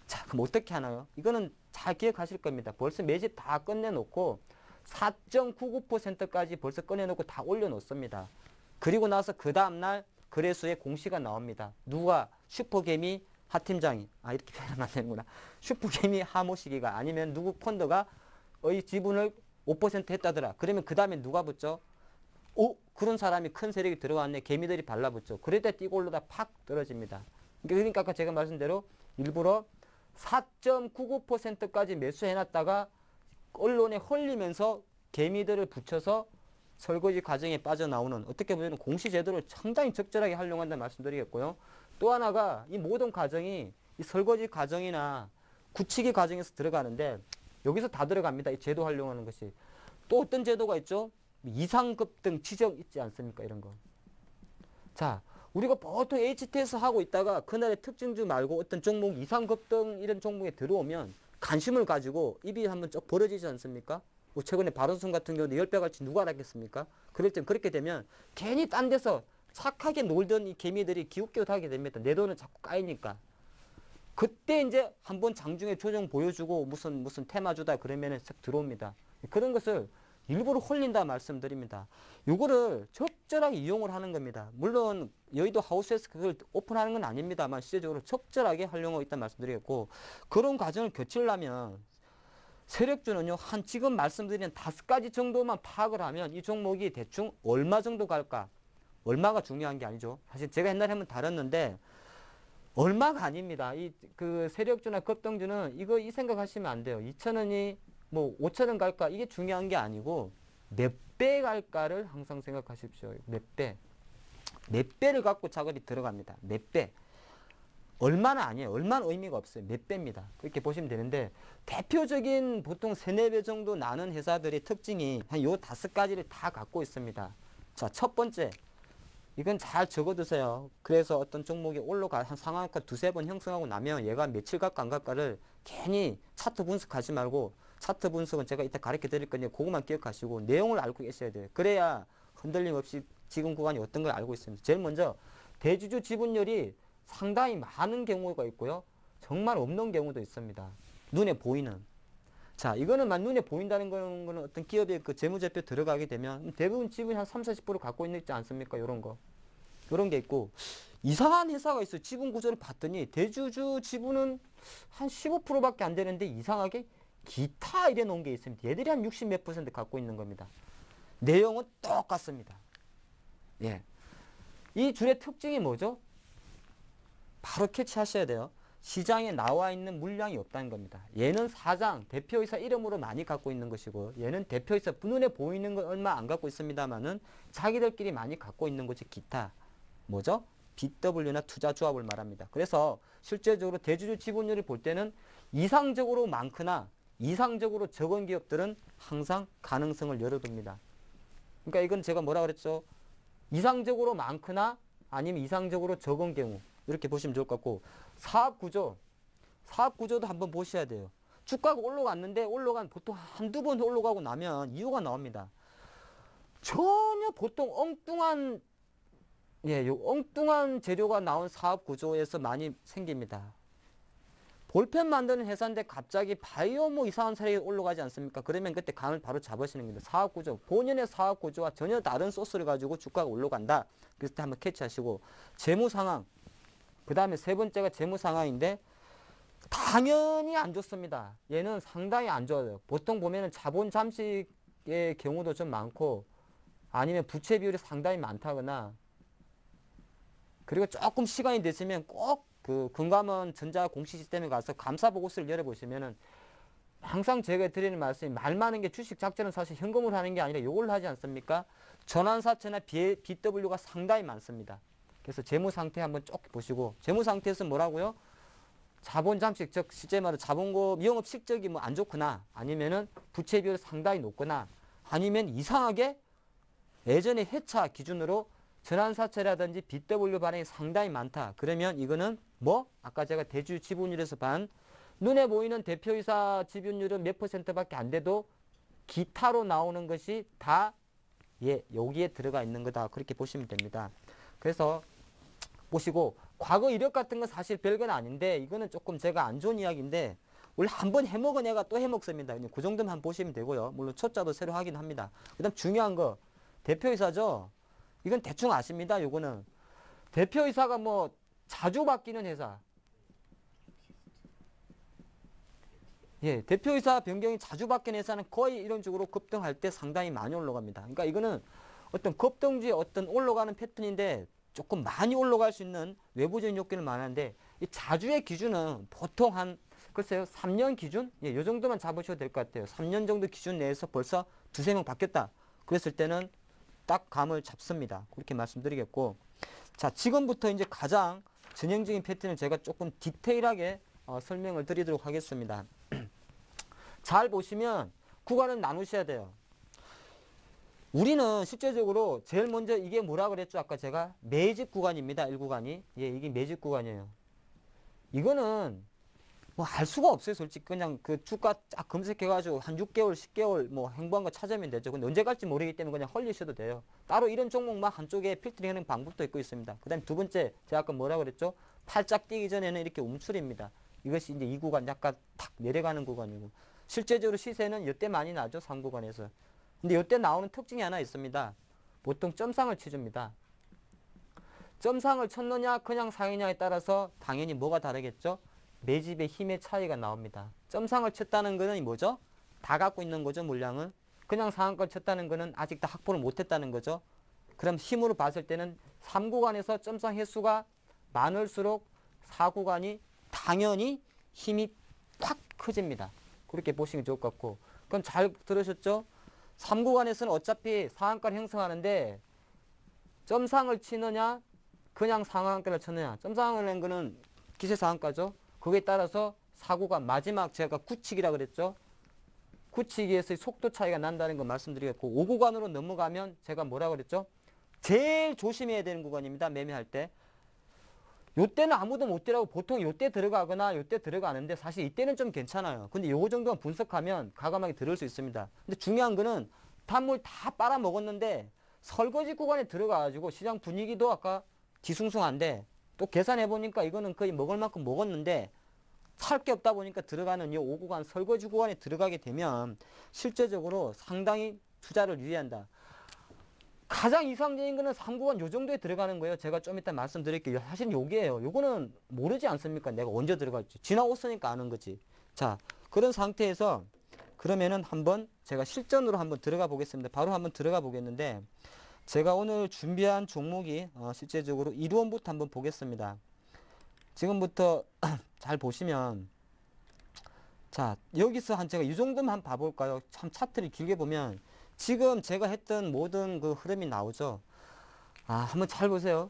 자, 그럼 어떻게 하나요? 이거는 잘 기억하실 겁니다. 벌써 매집 다 끝내놓고 4.99%까지 벌써 꺼내놓고 다 올려놓습니다. 그리고 나서 그 다음날 거래소에 공시가 나옵니다. 누가? 슈퍼개미 하 팀장이. 아, 이렇게 표현하면 안 되는구나. 슈퍼개미 하모시기가 아니면 누구 펀드가 이 지분을 5% 했다더라. 그러면 그 다음에 누가 붙죠? 오, 그런 사람이 큰 세력이 들어왔네. 개미들이 발라붙죠. 그럴 때 뛰고 올라다 팍 떨어집니다. 그러니까 아까 제가 말씀대로 일부러 4.99%까지 매수해놨다가 언론에 헐리면서 개미들을 붙여서 설거지 과정에 빠져나오는, 어떻게 보면 공시제도를 상당히 적절하게 활용한다는 말씀드리겠고요. 또 하나가 이 모든 과정이 이 설거지 과정이나 굳히기 과정에서 들어가는데 여기서 다 들어갑니다. 이 제도 활용하는 것이. 또 어떤 제도가 있죠? 이상급등 지정 있지 않습니까? 이런 거. 자, 우리가 보통 HTS 하고 있다가 그날의 특징주 말고 어떤 종목 이상급등 이런 종목에 들어오면 관심을 가지고 입이 한번 쭉 벌어지지 않습니까? 뭐 최근에 바른손 같은 경우도 10배 갈지 누가 알았겠습니까? 그럴 땐 그렇게 되면 괜히 딴 데서 착하게 놀던 이 개미들이 기웃기웃하게 됩니다. 내 돈은 자꾸 까이니까. 그때 이제 한번 장중에 조정 보여주고 무슨 테마주다 그러면은 싹 들어옵니다. 그런 것을 일부러 홀린다 말씀드립니다. 요거를 적절하게 이용을 하는 겁니다. 물론 여의도 하우스에서 그걸 오픈하는 건 아닙니다만 실제적으로 적절하게 활용하고 있다는 말씀드리겠고, 그런 과정을 거치려면 세력주는요, 한 지금 말씀드린 5가지 정도만 파악을 하면 이 종목이 대충 얼마 정도 갈까? 얼마가 중요한 게 아니죠. 사실 제가 옛날에 한번 다뤘는데 얼마가 아닙니다. 그 세력주나 급등주는 이 생각하시면 안 돼요. 2,000원이 뭐 5,000원 갈까? 이게 중요한 게 아니고 몇 배 갈까를 항상 생각하십시오. 몇 배. 몇 배를 갖고 작업이 들어갑니다. 몇 배. 얼마는 아니에요. 얼마는 의미가 없어요. 몇 배입니다. 그렇게 보시면 되는데 대표적인 보통 3, 4배 정도 나는 회사들의 특징이 한 요 5가지를 다 갖고 있습니다. 자, 첫 번째. 이건 잘 적어두세요. 그래서 어떤 종목이 올라가 한 상한가 2, 3번 형성하고 나면 얘가 며칠 갈까 안 갈까를 괜히 차트 분석하지 말고, 차트 분석은 제가 이따 가르쳐 드릴 거니까 그것만 기억하시고 내용을 알고 계셔야 돼요. 그래야 흔들림 없이 지금 구간이 어떤 걸 알고 있습니다. 제일 먼저 대주주 지분율이 상당히 많은 경우가 있고요. 정말 없는 경우도 있습니다. 눈에 보이는. 자, 이거는 눈에 보인다는 거는 어떤 기업의 그 재무제표 들어가게 되면 대부분 지분이 한 30, 40% 갖고 있지 않습니까? 요런 거. 요런 게 있고, 이상한 회사가 있어요. 지분 구조를 봤더니 대주주 지분은 한 15%밖에 안 되는데 이상하게 기타 이래 놓은 게 있습니다. 얘들이 한 60 몇 % 갖고 있는 겁니다. 내용은 똑같습니다. 예. 이 줄의 특징이 뭐죠? 바로 캐치하셔야 돼요. 시장에 나와 있는 물량이 없다는 겁니다. 얘는 사장, 대표이사 이름으로 많이 갖고 있는 것이고, 얘는 대표이사 눈에 보이는 건 얼마 안 갖고 있습니다만은 자기들끼리 많이 갖고 있는 것이 기타. 뭐죠? BW나 투자조합을 말합니다. 그래서 실제적으로 대주주 지분율을 볼 때는 이상적으로 많거나 이상적으로 적은 기업들은 항상 가능성을 열어둡니다. 그러니까 이건 제가 뭐라 그랬죠? 이상적으로 많거나 아니면 이상적으로 적은 경우, 이렇게 보시면 좋을 것 같고, 사업 구조도 한번 보셔야 돼요. 주가가 올라갔는데 보통 한두 번 올라가고 나면 이유가 나옵니다. 전혀 보통 엉뚱한 재료가 나온 사업 구조에서 많이 생깁니다. 볼펜 만드는 회사인데 갑자기 바이오 뭐 이상한 사례가 올라가지 않습니까? 그러면 그때 감을 바로 잡으시는 겁니다. 사업 구조, 본연의 사업 구조와 전혀 다른 소스를 가지고 주가가 올라간다. 그랬을 때 한번 캐치하시고, 재무 상황. 그 다음에 세 번째가 재무 상황인데 당연히 안 좋습니다. 얘는 상당히 안 좋아요. 보통 보면은 자본 잠식의 경우도 좀 많고, 아니면 부채 비율이 상당히 많다거나, 그리고 조금 시간이 됐으면 꼭 그 금감원 전자 공시 시스템에 가서 감사 보고서를 열어보시면은 항상 제가 드리는 말씀이, 말 많은 게 주식 작전은 사실 현금으로 하는 게 아니라 이걸로 하지 않습니까? 전환사채나 BW가 상당히 많습니다. 그래서 재무 상태 한번 쭉 보시고, 재무 상태에서 뭐라고요? 자본 잠식, 즉 실제 말로 자본금 영업 실적이 뭐 안 좋거나, 아니면은 부채 비율이 상당히 높거나, 아니면 이상하게 예전에 회차 기준으로 전환사채라든지 BW 발행이 상당히 많다. 그러면 이거는 뭐? 아까 제가 대주 지분율에서 눈에 보이는 대표이사 지분율은 몇 %밖에 안 돼도 기타로 나오는 것이 다 예, 여기에 들어가 있는 거다. 그렇게 보시면 됩니다. 그래서 보시고 과거 이력 같은 건 사실 별건 아닌데 이거는 조금 제가 안 좋은 이야기인데 원래 한번 해먹은 애가 또 해먹습니다. 그냥 그 정도만 한번 보시면 되고요. 물론 초짜도 새로 하긴 합니다. 그 다음 중요한 거 대표이사죠. 이건 대충 아십니다. 요거는 대표이사가 뭐 자주 바뀌는 회사. 예, 대표이사 변경이 자주 바뀌는 회사는 거의 이런 식으로 급등할 때 상당히 많이 올라갑니다. 그러니까 이거는 어떤 급등주의 어떤 올라가는 패턴인데 조금 많이 올라갈 수 있는 외부적인 요건은 많은데 이 자주의 기준은 보통 한 글쎄요 3년 기준? 예, 요 정도만 잡으셔도 될 것 같아요. 3년 정도 기준 내에서 벌써 두세 명 바뀌었다. 그랬을 때는 딱 감을 잡습니다. 그렇게 말씀드리겠고 자 지금부터 이제 가장 전형적인 패턴을 제가 조금 디테일하게 설명을 드리도록 하겠습니다. 잘 보시면 구간을 나누셔야 돼요. 우리는 실제적으로 제일 먼저 이게 뭐라 그랬죠? 아까 제가 매집 구간입니다. 1구간이. 예, 이게 매집 구간이에요. 이거는 뭐 알 수가 없어요. 솔직히 그냥 그 주가 쫙 검색해가지고 한 6개월, 10개월 뭐 행보한 거 찾으면 되죠. 근데 언제 갈지 모르기 때문에 그냥 헐리셔도 돼요. 따로 이런 종목만 한쪽에 필터링하는 방법도 있고 있습니다. 그 다음에 두 번째, 제가 아까 뭐라 그랬죠? 팔짝 뛰기 전에는 이렇게 움츠립니다. 이것이 이제 이 구간 약간 탁 내려가는 구간이고 실제적으로 시세는 이때 많이 나죠. 3구간에서. 근데 이때 나오는 특징이 하나 있습니다. 보통 점상을 치줍니다. 점상을 쳤느냐 그냥 상이냐에 따라서 당연히 뭐가 다르겠죠? 매집의 힘의 차이가 나옵니다. 점상을 쳤다는 거는 뭐죠? 다 갖고 있는 거죠. 물량을. 그냥 상한가를 쳤다는 거는 아직 다 확보를 못했다는 거죠. 그럼 힘으로 봤을 때는 3구간에서 점상 횟수가 많을수록 4구간이 당연히 힘이 확 커집니다. 그렇게 보시면 좋을 것 같고 그럼 잘 들으셨죠? 3구간에서는 어차피 상한가를 형성하는데 점상을 치느냐 그냥 상한가를 쳤느냐 점상을 낸 거는 기세 상한가죠. 거기에 따라서 4구간 마지막 제가 굳히기라 그랬죠. 굳히기에서의 속도 차이가 난다는 거 말씀드리겠고 5구간으로 넘어가면 제가 뭐라 그랬죠. 제일 조심해야 되는 구간입니다. 매매할 때 요때는 아무도 못 들어가고 보통 요때 들어가거나 요때 들어가는데 사실 이때는 좀 괜찮아요. 근데 요거 정도만 분석하면 과감하게 들을 수 있습니다. 근데 중요한 거는 단물 다 빨아먹었는데 설거지 구간에 들어가가지고 시장 분위기도 아까 뒤숭숭한데 또 계산해보니까 이거는 거의 먹을 만큼 먹었는데 살 게 없다 보니까 들어가는 이 5구간 설거지 구간에 들어가게 되면 실제적으로 상당히 투자를 유의한다. 가장 이상적인 거는 3구간 요 정도에 들어가는 거예요. 제가 좀 이따 말씀드릴게요. 사실 요게예요. 요거는 모르지 않습니까? 내가 언제 들어갈지. 지나왔으니까 아는 거지. 자, 그런 상태에서 그러면은 한번 제가 실전으로 한번 들어가 보겠습니다. 바로 한번 들어가 보겠는데 제가 오늘 준비한 종목이 실제적으로 1원부터 한번 보겠습니다. 지금부터 잘 보시면 자, 여기서 한 제가 이 정도만 한번 봐볼까요? 참 차트를 길게 보면 지금 제가 했던 모든 그 흐름이 나오죠. 한번 잘 보세요.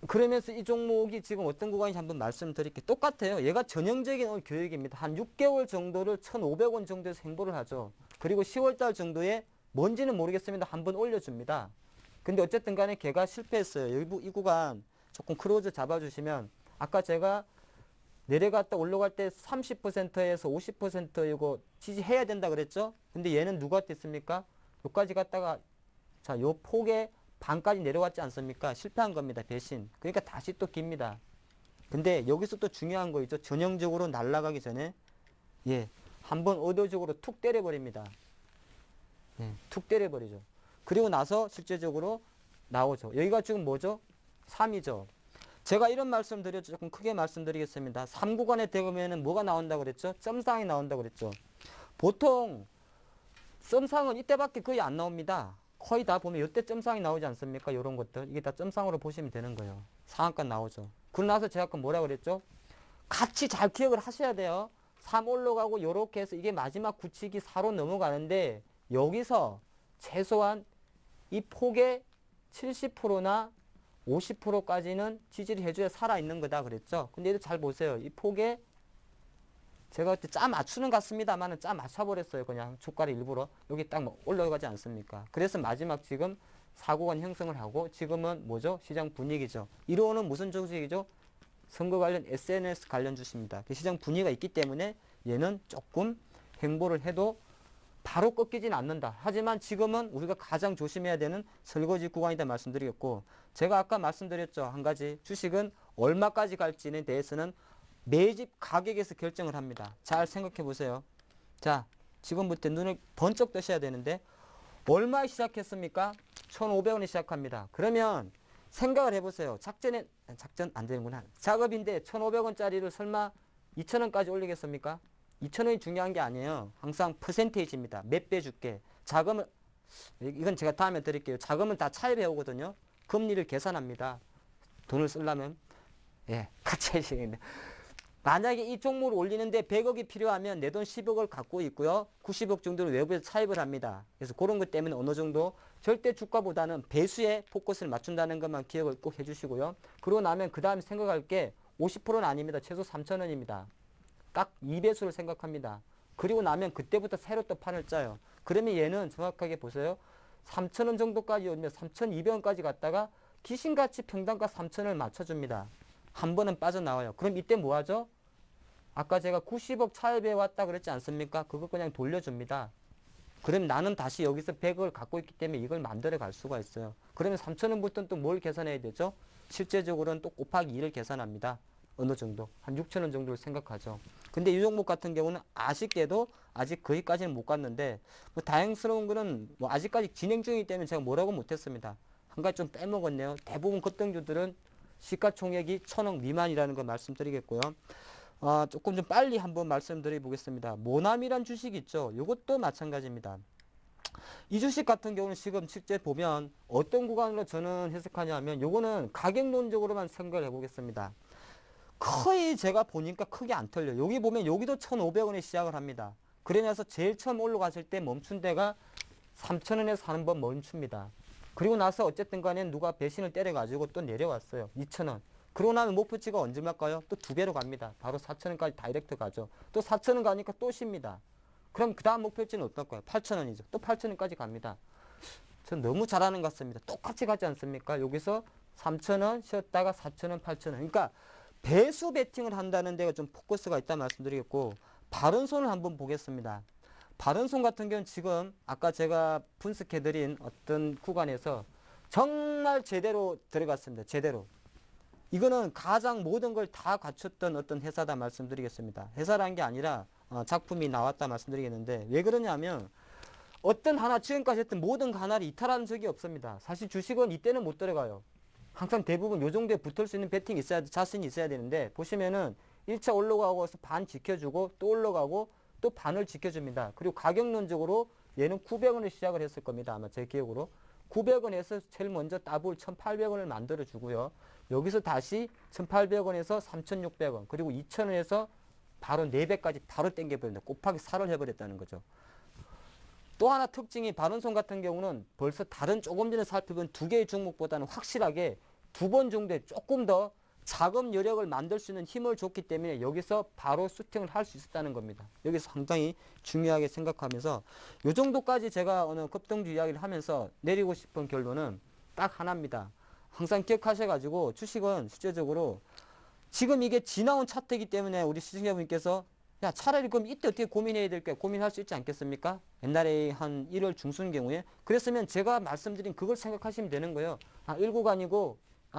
그러면서 이 종목이 지금 어떤 구간인지 한번 말씀드릴게요. 똑같아요. 얘가 전형적인 오늘 교육입니다. 한 6개월 정도를 1,500원 정도에서 행보를 하죠. 그리고 10월달 정도에 뭔지는 모르겠습니다. 한번 올려줍니다. 근데 어쨌든 간에 걔가 실패했어요. 이 구간 조금 크로즈 잡아주시면 아까 제가 내려갔다 올라갈 때 30%에서 50% 이거 지지해야 된다 그랬죠? 근데 얘는 누가 됐습니까? 여기까지 갔다가 자, 요 폭의 반까지 내려왔지 않습니까? 실패한 겁니다. 배신. 그러니까 다시 또 깁니다. 근데 여기서 또 중요한 거 있죠? 전형적으로 날아가기 전에 예, 한번 의도적으로 툭 때려버립니다. 예, 툭 때려버리죠. 그리고 나서 실제적으로 나오죠. 여기가 지금 뭐죠? 3이죠. 제가 이런 말씀 드렸죠. 조금 크게 말씀드리겠습니다. 3구간에 되면은 뭐가 나온다고 그랬죠? 점상이 나온다고 그랬죠. 보통 점상은 이때밖에 거의 안 나옵니다. 거의 다 보면 이때 점상이 나오지 않습니까? 이런 것들. 이게 다 점상으로 보시면 되는 거예요. 상한가 나오죠. 그러고 나서 제가 아까 뭐라 그랬죠? 같이 잘 기억을 하셔야 돼요. 3 올라가고 요렇게 해서 이게 마지막 굳히기 4로 넘어가는데 여기서 최소한 이 폭의 70%나 50%까지는 지지를 해줘야 살아있는 거다 그랬죠. 근데 얘들 잘 보세요. 이 폭에 제가 그때 짜 맞추는 것 같습니다만은 짜 맞춰버렸어요. 그냥 주가를 일부러 여기 딱 올라가지 않습니까? 그래서 마지막 지금 4구간 형성을 하고 지금은 뭐죠? 시장 분위기죠. 1호는 무슨 주식이죠? 선거 관련 SNS 관련 주식입니다. 시장 분위기가 있기 때문에 얘는 조금 행보를 해도 바로 꺾이진 않는다. 하지만 지금은 우리가 가장 조심해야 되는 설거지 구간이다 말씀드리겠고, 제가 아까 말씀드렸죠. 한 가지, 주식은 얼마까지 갈지에 대해서는 매집 가격에서 결정을 합니다. 잘 생각해 보세요. 자, 지금부터 눈을 번쩍 뜨셔야 되는데, 얼마에 시작했습니까? 1,500원에 시작합니다. 그러면 생각을 해보세요. 작전 안 되는구나. 작업인데 1,500원짜리를 설마 2,000원까지 올리겠습니까? 2,000원이 중요한 게 아니에요. 항상 퍼센테이지입니다. 몇 배 줄게. 자금을, 이건 제가 다음에 드릴게요. 자금은 다 차입해 오거든요. 금리를 계산합니다. 돈을 쓰려면. 예, 같이 하시겠네. 만약에 이 종목을 올리는데 100억이 필요하면 내 돈 10억을 갖고 있고요. 90억 정도를 외부에서 차입을 합니다. 그래서 그런 것 때문에 어느 정도 절대 주가보다는 배수에 포커스를 맞춘다는 것만 기억을 꼭 해주시고요. 그러고 나면 그 다음에 생각할 게 50%는 아닙니다. 최소 3,000원입니다. 딱 2배수를 생각합니다. 그리고 나면 그때부터 새로 또 판을 짜요. 그러면 얘는 정확하게 보세요. 3,000원 정도까지 오면 3,200원까지 갔다가 귀신같이 평단가 3,000원을 맞춰줍니다. 한 번은 빠져나와요. 그럼 이때 뭐 하죠? 아까 제가 90억 차입해 왔다 그랬지 않습니까? 그거 그냥 돌려줍니다. 그럼 나는 다시 여기서 100억을 갖고 있기 때문에 이걸 만들어 갈 수가 있어요. 그러면 3,000원부터는 또 뭘 계산해야 되죠? 실제적으로는 또 곱하기 2를 계산합니다. 어느 정도? 한 6,000원 정도를 생각하죠. 근데 이 종목 같은 경우는 아쉽게도 아직 거기까지는 못 갔는데, 뭐 다행스러운 거는 뭐 아직까지 진행 중이기 때문에 제가 뭐라고 못했습니다. 한 가지 좀 빼먹었네요. 대부분 급등주들은 시가총액이 1,000억 미만이라는 거 말씀드리겠고요. 조금 좀 빨리 한번 말씀드려 보겠습니다. 모남이란 주식 있죠. 이것도 마찬가지입니다. 이 주식 같은 경우는 지금 실제 보면 어떤 구간으로 저는 해석하냐 하면 요거는 가격론적으로만 생각을 해보겠습니다. 거의 제가 보니까 크게 안 틀려요. 여기 보면 여기도 1,500원에 시작을 합니다. 그래 나서 제일 처음 올라갔을 때 멈춘 데가 3,000원에서 한 번 멈춥니다. 그리고 나서 어쨌든 간에 누가 배신을 때려가지고 또 내려왔어요. 2,000원. 그러고 나면 목표치가 언제일까요? 또 2배로 갑니다. 바로 4,000원까지 다이렉트 가죠. 또 4,000원 가니까 또 쉽니다. 그럼 그 다음 목표치는 어떨까요? 8,000원이죠. 또 8,000원까지 갑니다. 전 너무 잘하는 것 같습니다. 똑같이 가지 않습니까? 여기서 3,000원 쉬었다가 4,000원, 8,000원. 그러니까 배수 베팅을 한다는 데가 좀 포커스가 있다 말씀드리겠고, 바른손을 한번 보겠습니다. 바른손 같은 경우는 지금 아까 제가 분석해드린 어떤 구간에서 정말 제대로 들어갔습니다. 제대로. 이거는 가장 모든 걸 다 갖췄던 어떤 회사다 말씀드리겠습니다. 회사라는 게 아니라 작품이 나왔다 말씀드리겠는데, 왜 그러냐면 어떤 하나 지금까지 했던 모든 하나를 이탈한 적이 없습니다. 사실 주식은 이때는 못 들어가요. 항상 대부분 요 정도에 붙을 수 있는 배팅이 있어야, 자신이 있어야 되는데, 보시면은 1차 올라가고 반 지켜주고 또 올라가고 또 반을 지켜줍니다. 그리고 가격론적으로 얘는 900원을 시작을 했을 겁니다. 아마 제 기억으로. 900원에서 제일 먼저 더블 1,800원을 만들어 주고요. 여기서 다시 1,800원에서 3,600원, 그리고 2,000원에서 바로 4배까지 바로 땡겨버립니다. 곱하기 4를 해버렸다는 거죠. 또 하나 특징이 바른손 같은 경우는 벌써 다른 조금 전에 살펴본 두 개의 종목보다는 확실하게 2번 정도에 조금 더 자금 여력을 만들 수 있는 힘을 줬기 때문에 여기서 바로 슈팅을 할 수 있었다는 겁니다. 여기서 상당히 중요하게 생각하면서 이 정도까지 제가 오늘 급등주 이야기를 하면서 내리고 싶은 결론은 딱 하나입니다. 항상 기억하셔가지고 주식은 실제적으로 지금 이게 지나온 차트이기 때문에 우리 시청자분께서 야, 차라리 그럼 이때 어떻게 고민해야 될까? 고민할 수 있지 않겠습니까? 옛날에 한 1월 중순 경우에. 그랬으면 제가 말씀드린 그걸 생각하시면 되는 거예요. 아, 1구간이고,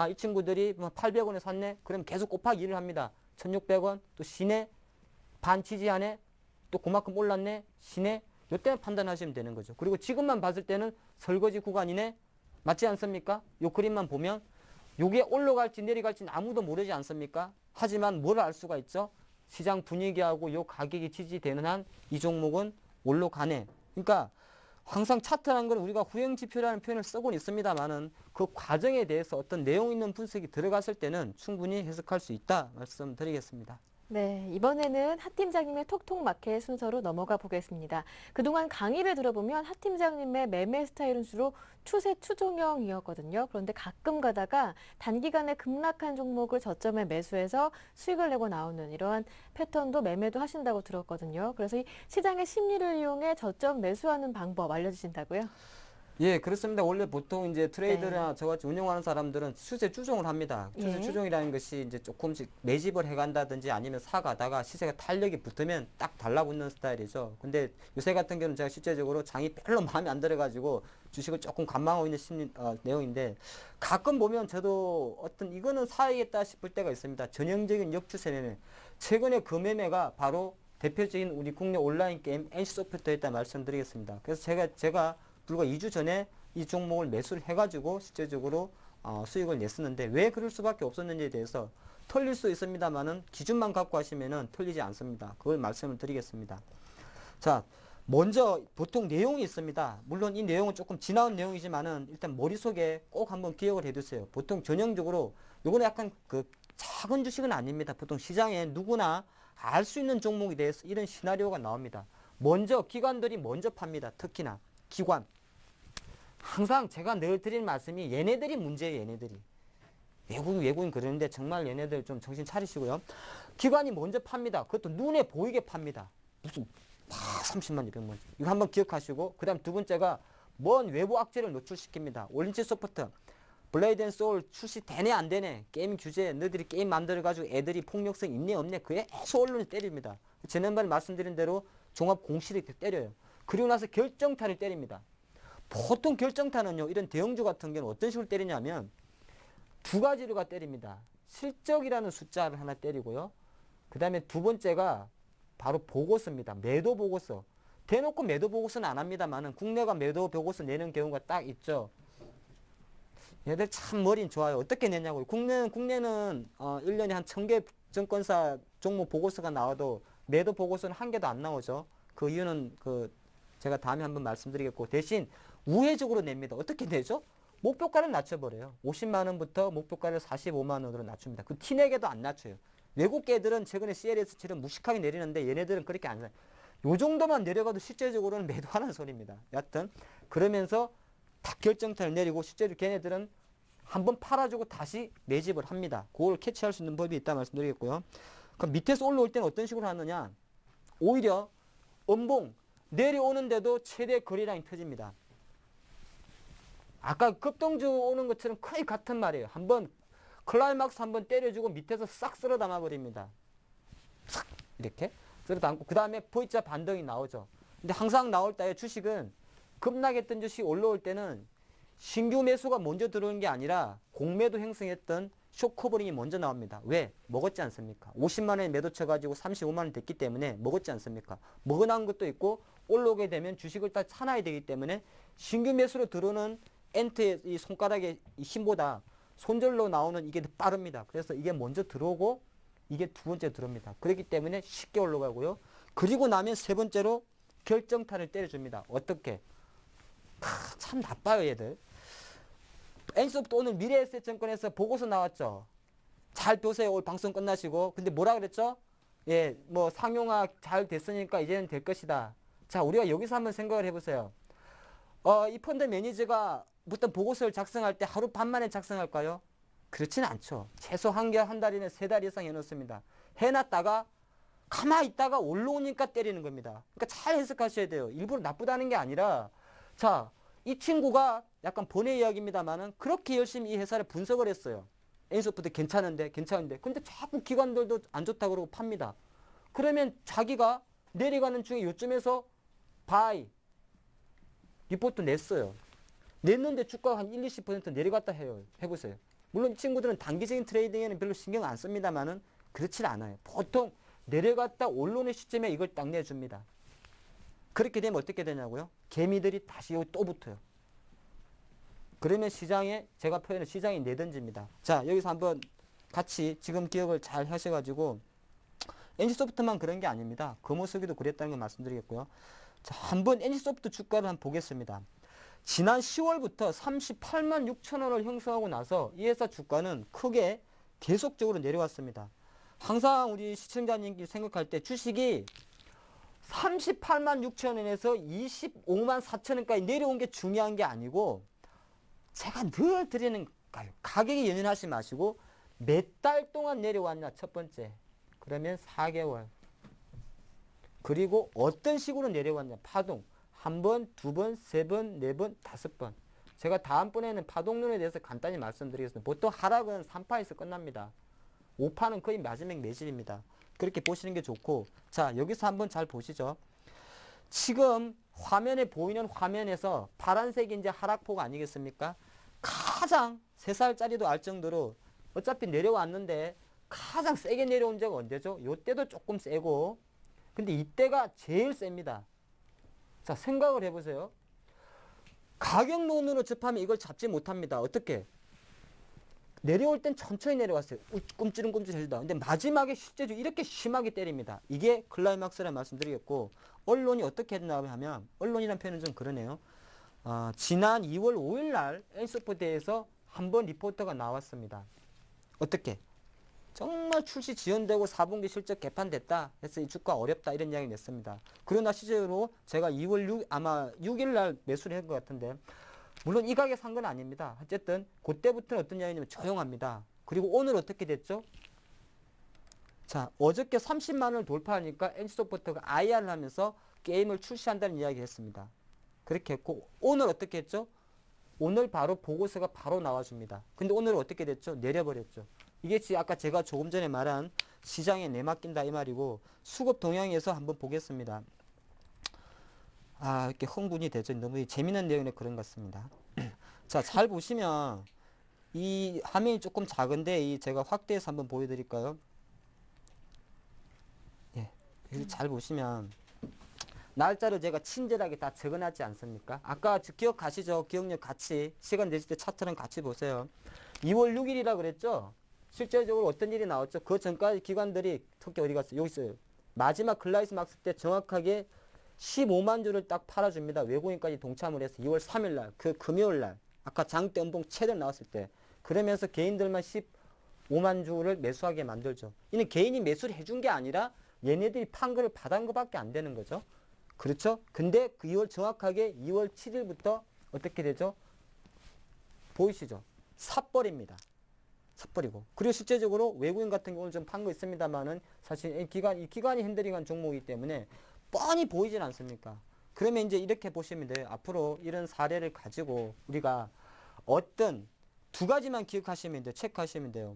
이 친구들이 800원에 샀네? 그럼 계속 곱하기 1을 합니다. 1,600원, 또 시내, 반 지지하네? 또 그만큼 올랐네? 시내? 요때만 판단하시면 되는 거죠. 그리고 지금만 봤을 때는 설거지 구간이네? 맞지 않습니까? 요 그림만 보면 요게 올라갈지 내려갈지는 아무도 모르지 않습니까? 하지만 뭘 알 수가 있죠? 시장 분위기하고 요 가격이 지지되는 한 이 종목은 올라가네. 그러니까 항상 차트라는 건 우리가 후행지표라는 표현을 쓰고는 있습니다만은 그 과정에 대해서 어떤 내용 있는 분석이 들어갔을 때는 충분히 해석할 수 있다 말씀드리겠습니다. 네, 이번에는 하 팀장님의 톡톡 마켓 순서로 넘어가 보겠습니다. 그동안 강의를 들어보면 하 팀장님의 매매 스타일은 주로 추세 추종형이었거든요. 그런데 가끔 가다가 단기간에 급락한 종목을 저점에 매수해서 수익을 내고 나오는 이러한 패턴도 매매도 하신다고 들었거든요. 그래서 이 시장의 심리를 이용해 저점 매수하는 방법 알려주신다고요? 예, 그렇습니다. 원래 보통 이제 트레이더나 저같이 운영하는 사람들은 추세 추종을 합니다. 추세 예. 추종이라는 것이 이제 조금씩 매집을 해간다든지 아니면 사가다가 시세가 탄력이 붙으면 딱 달라붙는 스타일이죠. 근데 요새 같은 경우는 제가 실제적으로 장이 별로 마음에 안 들어가지고 주식을 조금 관망하고 있는 내용인데 가끔 보면 저도 어떤 이거는 사야겠다 싶을 때가 있습니다. 전형적인 역추세 매매. 최근에 그 매매가 바로 대표적인 우리 국내 온라인 게임 NC소프트였다 말씀드리겠습니다. 그래서 제가 불과 2주 전에 이 종목을 매수를 해가지고 실제적으로 수익을 냈었는데 왜 그럴 수밖에 없었는지에 대해서 털릴 수 있습니다만은 기준만 갖고 하시면은 털리지 않습니다. 그걸 말씀을 드리겠습니다. 자, 먼저 보통 내용이 있습니다. 물론 이 내용은 조금 지나온 내용이지만은 일단 머릿속에 꼭 한번 기억을 해두세요. 보통 전형적으로 요거는 약간 그 작은 주식은 아닙니다. 보통 시장에 누구나 알 수 있는 종목에 대해서 이런 시나리오가 나옵니다. 먼저 기관들이 먼저 팝니다. 특히나 기관. 항상 제가 늘 드리는 말씀이 얘네들이 문제예요. 얘네들이. 외국인 그러는데 정말 얘네들 좀 정신 차리시고요. 기관이 먼저 팝니다. 그것도 눈에 보이게 팝니다. 무슨 30만 200만 이거 한번 기억하시고 그 다음 두 번째가 먼 외부 악재를 노출시킵니다. 올림픽 소프트 블레이드 앤 소울 출시 되네 안 되네 게임 규제 너희들이 게임 만들어가지고 애들이 폭력성 있네 없네 그에 계속 언론이 때립니다. 지난번에 말씀드린 대로 종합 공시를 때려요. 그리고 나서 결정타를 때립니다. 보통 결정타는요 이런 대형주 같은 경우는 어떤 식으로 때리냐면 두 가지로가 때립니다. 실적이라는 숫자를 하나 때리고요. 그 다음에 두 번째가 바로 보고서입니다. 매도 보고서. 대놓고 매도 보고서는 안 합니다만은 국내가 매도 보고서 내는 경우가 딱 있죠. 얘들 참 머리는 좋아요. 어떻게 내냐고요. 국내는 1년에 한 1000개 증권사 종목 보고서가 나와도 매도 보고서는 한 개도 안 나오죠. 그 이유는 제가 다음에 한번 말씀드리겠고 대신 우회적으로 냅니다. 어떻게 내죠? 목표가를 낮춰버려요. 50만 원부터 목표가를 45만 원으로 낮춥니다. 그 티내게도 안 낮춰요. 외국 애들은 최근에 CLS처럼 무식하게 내리는데 얘네들은 그렇게 안 해요. 요 정도만 내려가도 실제적으로는 매도하는 소리입니다. 여하튼 그러면서 딱 결정타를 내리고 실제로 걔네들은 한번 팔아주고 다시 매집을 합니다. 그걸 캐치할 수 있는 법이 있다 말씀드리겠고요. 그럼 밑에서 올라올 때는 어떤 식으로 하느냐. 오히려 음봉 내려오는데도 최대 거래량이 터집니다. 아까 급등주 오는 것처럼 거의 같은 말이에요. 한번 클라이막스 한번 때려주고 밑에서 싹 쓸어 담아버립니다. 싹 이렇게 쓸어 담고 그 다음에 V자 반등이 나오죠. 근데 항상 나올 때 주식은 급락했던 주식이 올라올 때는 신규 매수가 먼저 들어오는 게 아니라 공매도 형성했던 쇼커버링이 먼저 나옵니다. 왜? 먹었지 않습니까? 50만 원에 매도 쳐가지고 35만 원 됐기 때문에 먹었지 않습니까? 먹어나온 것도 있고 올라오게 되면 주식을 다 사놔야 되기 때문에 신규 매수로 들어오는 엔트의 이 손가락의 힘보다 손절로 나오는 이게 더 빠릅니다. 그래서 이게 먼저 들어오고 이게 두 번째 들어옵니다. 그렇기 때문에 쉽게 올라가고요. 그리고 나면 세 번째로 결정타를 때려줍니다. 어떻게? 참 나빠요 얘들. NC소프트 오늘 미래에셋증권에서 보고서 나왔죠. 잘 보세요. 오늘 방송 끝나시고. 근데 뭐라 그랬죠? 예, 뭐 상용화 잘 됐으니까 이제는 될 것이다. 자, 우리가 여기서 한번 생각을 해보세요. 이 펀드 매니저가 어떤 보고서를 작성할 때 하루 반 만에 작성할까요? 그렇지는 않죠. 최소 한 달이나 3달 이상 해놓습니다. 해놨다가 가만히 있다가 올라오니까 때리는 겁니다. 그러니까 잘 해석하셔야 돼요. 일부러 나쁘다는 게 아니라 자, 이 친구가 약간 본의 이야기입니다만은 그렇게 열심히 이 회사를 분석을 했어요. NC소프트 괜찮은데. 근데 자꾸 기관들도 안 좋다고 그러고 팝니다. 그러면 자기가 내려가는 중에 요쯤에서 바이 리포트 냈어요. 냈는데 주가가 한 1, 20% 내려갔다 해요. 해보세요. 물론 이 친구들은 단기적인 트레이딩에는 별로 신경 안 씁니다만은 그렇지 않아요. 보통 내려갔다 올라오는 시점에 이걸 딱 내줍니다. 그렇게 되면 어떻게 되냐고요? 개미들이 다시 여기 또 붙어요. 그러면 시장에 제가 표현을 시장이 내던집니다. 자, 여기서 한번 같이 지금 기억을 잘 하셔가지고 NC소프트만 그런 게 아닙니다. 금호석이도 그랬다는 걸 말씀드리겠고요. 자, 한번 NC소프트 주가를 한번 보겠습니다. 지난 10월부터 38만 6천 원을 형성하고 나서 이 회사 주가는 크게 계속적으로 내려왔습니다. 항상 우리 시청자님께 생각할 때 주식이 38만 6천 원에서 25만 4천 원까지 내려온 게 중요한 게 아니고 제가 늘 드리는 가격이 연연하지 마시고 몇 달 동안 내려왔냐 첫 번째. 그러면 4개월. 그리고 어떤 식으로 내려왔냐 파동. 한 번, 두 번, 세 번, 네 번, 다섯 번. 제가 다음번에는 파동론에 대해서 간단히 말씀드리겠습니다. 보통 하락은 3파에서 끝납니다. 5파는 거의 마지막 매질입니다. 그렇게 보시는 게 좋고, 자, 여기서 한번 잘 보시죠. 지금 화면에 보이는 화면에서 파란색이 이제 하락폭 아니겠습니까? 가장 3살짜리도 알 정도로 어차피 내려왔는데 가장 세게 내려온 적은 언제죠? 요때도 조금 세고, 근데 이때가 제일 셉니다. 자, 생각을 해보세요. 가격론으로 접하면 이걸 잡지 못합니다. 어떻게? 내려올 땐 천천히 내려왔어요. 꿈찔끔찔 해주다. 근데 마지막에 실제로 이렇게 심하게 때립니다. 이게 클라이막스라는 말씀드리겠고, 언론이 어떻게 했나 하면, 언론이라는 표현은 좀 그러네요. 지난 2월 5일 날 엔소프트에서 한번 리포터가 나왔습니다. 어떻게? 정말 출시 지연되고 4분기 실적 개판됐다 해서 이 주가 어렵다 이런 이야기 냈습니다. 그러나 실제로 제가 2월 6, 아마 6일 날 매수를 한 것 같은데, 물론 이 가격에 산 건 아닙니다. 어쨌든 그때부터는 어떤 이야기냐면 조용합니다. 그리고 오늘 어떻게 됐죠? 자, 어저께 30만 원을 돌파하니까 NC소프트가 IR을 하면서 게임을 출시한다는 이야기를 했습니다. 그렇게 했고, 오늘 어떻게 했죠? 오늘 바로 보고서가 바로 나와줍니다. 근데 오늘 어떻게 됐죠? 내려버렸죠. 이게 아까 제가 조금 전에 말한 시장에 내맡긴다 이 말이고, 수급 동향에서 한번 보겠습니다. 이렇게 흥분이 되죠. 너무 재미난 내용이 그런 것 같습니다. 자, 잘 보시면 이 화면이 조금 작은데 제가 확대해서 한번 보여드릴까요? 예, 여기 잘 보시면 날짜를 제가 친절하게 다 적어놨지 않습니까? 아까 기억하시죠? 기억력 같이 시간 되실 때 차트랑 같이 보세요. 2월 6일이라 그랬죠? 실제적으로 어떤 일이 나왔죠? 그 전까지 기관들이 특히 어디 갔어요? 여기 있어요. 마지막 클라이막스 때 정확하게 15만 주를 딱 팔아줍니다. 외국인까지 동참을 해서 2월 3일 날, 그 금요일 날, 아까 장대 연봉 최대 나왔을 때, 그러면서 개인들만 15만 주를 매수하게 만들죠. 이는 개인이 매수를 해준 게 아니라 얘네들이 판 거를 받은 것밖에 안 되는 거죠. 그렇죠? 근데 그 2월 정확하게 2월 7일부터 어떻게 되죠? 보이시죠? 삿버립니다. 삿버리고. 그리고 실제적으로 외국인 같은 경우는 좀 판 거 있습니다만은 사실 이 기관이 핸들링한 종목이기 때문에 뻔히 보이진 않습니까? 그러면 이제 이렇게 보시면 돼요. 앞으로 이런 사례를 가지고 우리가 어떤 두 가지만 기억하시면 돼요. 체크하시면 돼요.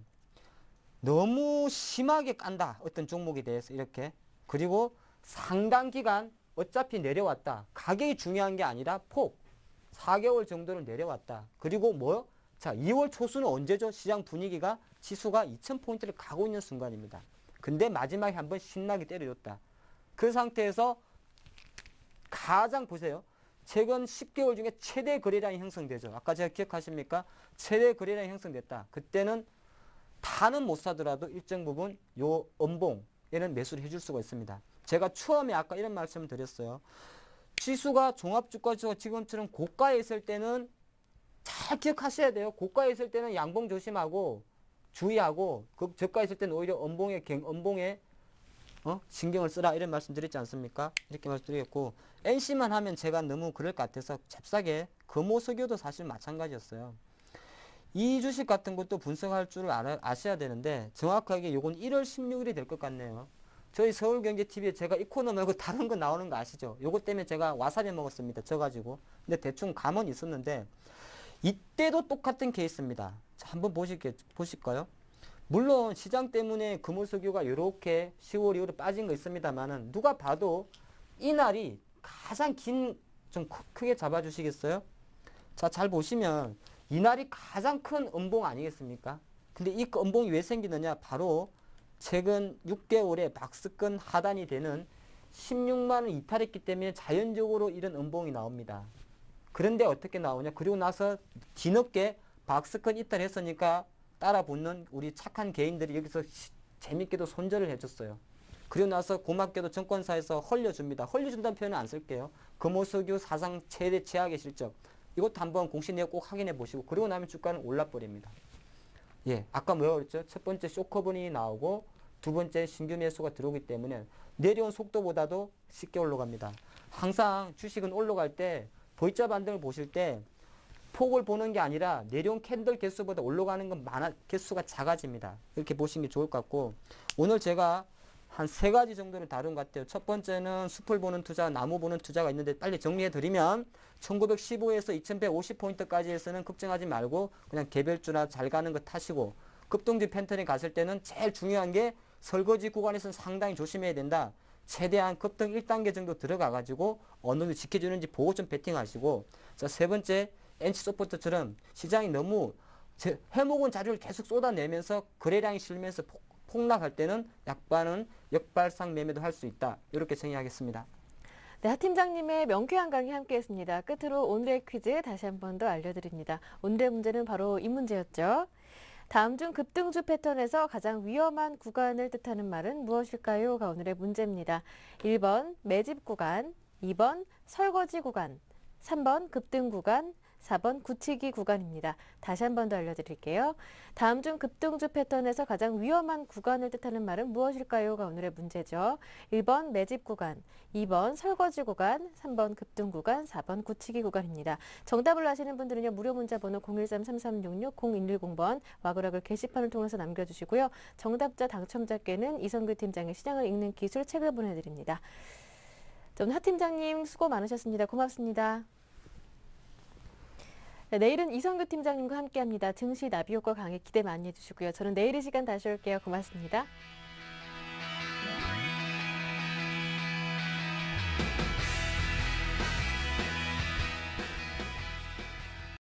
너무 심하게 깐다. 어떤 종목에 대해서 이렇게. 그리고 상당 기간 어차피 내려왔다. 가격이 중요한 게 아니라 폭. 4개월 정도를 내려왔다. 그리고 뭐? 자, 2월 초수는 언제죠? 시장 분위기가 지수가 2000포인트를 가고 있는 순간입니다. 근데 마지막에 한번 신나게 때려줬다. 그 상태에서 가장 보세요. 최근 10개월 중에 최대 거래량이 형성되죠. 아까 제가 기억하십니까? 최대 거래량이 형성됐다. 그때는 다는 못 사더라도 일정 부분 요 음봉에는 매수를 해줄 수가 있습니다. 제가 처음에 아까 이런 말씀을 드렸어요. 지수가 종합주가지수가 지금처럼 고가에 있을 때는 잘 기억하셔야 돼요. 고가에 있을 때는 양봉 조심하고 주의하고, 그 저가에 있을 때는 오히려 음봉에 신경을 쓰라 이런 말씀 드렸지 않습니까? 이렇게 말씀드리겠고, NC만 하면 제가 너무 그럴 것 같아서 잽싸게 금호석유도 사실 마찬가지였어요. 이 주식 같은 것도 분석할 줄 아셔야 되는데 정확하게 요건 1월 16일이 될 것 같네요. 저희 서울경제TV에 제가 이 코너 말고 다른 거 나오는 거 아시죠? 요거 때문에 제가 와사비 먹었습니다. 져가지고. 근데 대충 감은 있었는데 이때도 똑같은 케이스입니다. 자, 한번 보실까요? 물론 시장 때문에 금호석유가 이렇게 10월 이후로 빠진 거 있습니다만은 누가 봐도 이 날이 가장 좀 크게 잡아주시겠어요? 자, 잘 보시면 이 날이 가장 큰 음봉 아니겠습니까? 근데 이 음봉이 왜 생기느냐? 바로 최근 6개월에 박스권 하단이 되는 16만원 이탈했기 때문에 자연적으로 이런 음봉이 나옵니다. 그런데 어떻게 나오냐? 그리고 나서 뒤늦게 박스권 이탈했으니까 따라붙는 우리 착한 개인들이 여기서 재밌게도 손절을 해줬어요. 그리고 나서 고맙게도 증권사에서 헐려줍니다. 헐려준다는 표현은 안 쓸게요. 금호석유 사상 최대 최악의 실적. 이것도 한번 공시 내역 꼭 확인해 보시고, 그리고 나면 주가는 올라버립니다. 예, 아까 뭐라고 그랬죠? 첫 번째 쇼커분이 나오고 두 번째 신규 매수가 들어오기 때문에 내려온 속도보다도 쉽게 올라갑니다. 항상 주식은 올라갈 때 V자 반등을 보실 때 폭을 보는 게 아니라 내려온 캔들 개수보다 올라가는 건 개수가 작아집니다. 이렇게 보시는 게 좋을 것 같고, 오늘 제가 한 세 가지 정도는 다룬 것 같아요. 첫 번째는 숲을 보는 투자, 나무 보는 투자가 있는데 빨리 정리해 드리면 1915에서 2150포인트까지에서는 걱정하지 말고 그냥 개별주나 잘 가는 거 타시고 급등주 패턴이 갔을 때는 제일 중요한 게 설거지 구간에서는 상당히 조심해야 된다. 최대한 급등 1단계 정도 들어가 가지고 어느 정도 지켜주는지 보고 좀 베팅하시고 자, 세 번째 NC소프트처럼 시장이 너무 해묵은 자료를 계속 쏟아내면서 거래량이 실면서 폭락할 때는 약반은 역발상 매매도 할 수 있다. 이렇게 정의하겠습니다. 네, 하 팀장님의 명쾌한 강의 함께했습니다. 끝으로 오늘의 퀴즈 다시 한 번 더 알려드립니다. 오늘의 문제는 바로 이 문제였죠. 다음 중 급등주 패턴에서 가장 위험한 구간을 뜻하는 말은 무엇일까요?가 오늘의 문제입니다. 1번 매집 구간, 2번 설거지 구간, 3번 급등 구간, 4번 굳히기 구간입니다. 다시 한 번 더 알려드릴게요. 다음 중 급등주 패턴에서 가장 위험한 구간을 뜻하는 말은 무엇일까요?가 오늘의 문제죠. 1번 매집 구간, 2번 설거지 구간, 3번 급등 구간, 4번 굳히기 구간입니다. 정답을 아시는 분들은요. 무료 문자 번호 013-3366-0110번 와그락을 게시판을 통해서 남겨주시고요. 정답자 당첨자께는 이성규 팀장의 시장을 읽는 기술 책을 보내드립니다. 저는 하 팀장님 수고 많으셨습니다. 고맙습니다. 네, 내일은 이성규 팀장님과 함께합니다. 증시 나비 효과 강의 기대 많이 해주시고요. 저는 내일 이 시간 다시 올게요. 고맙습니다.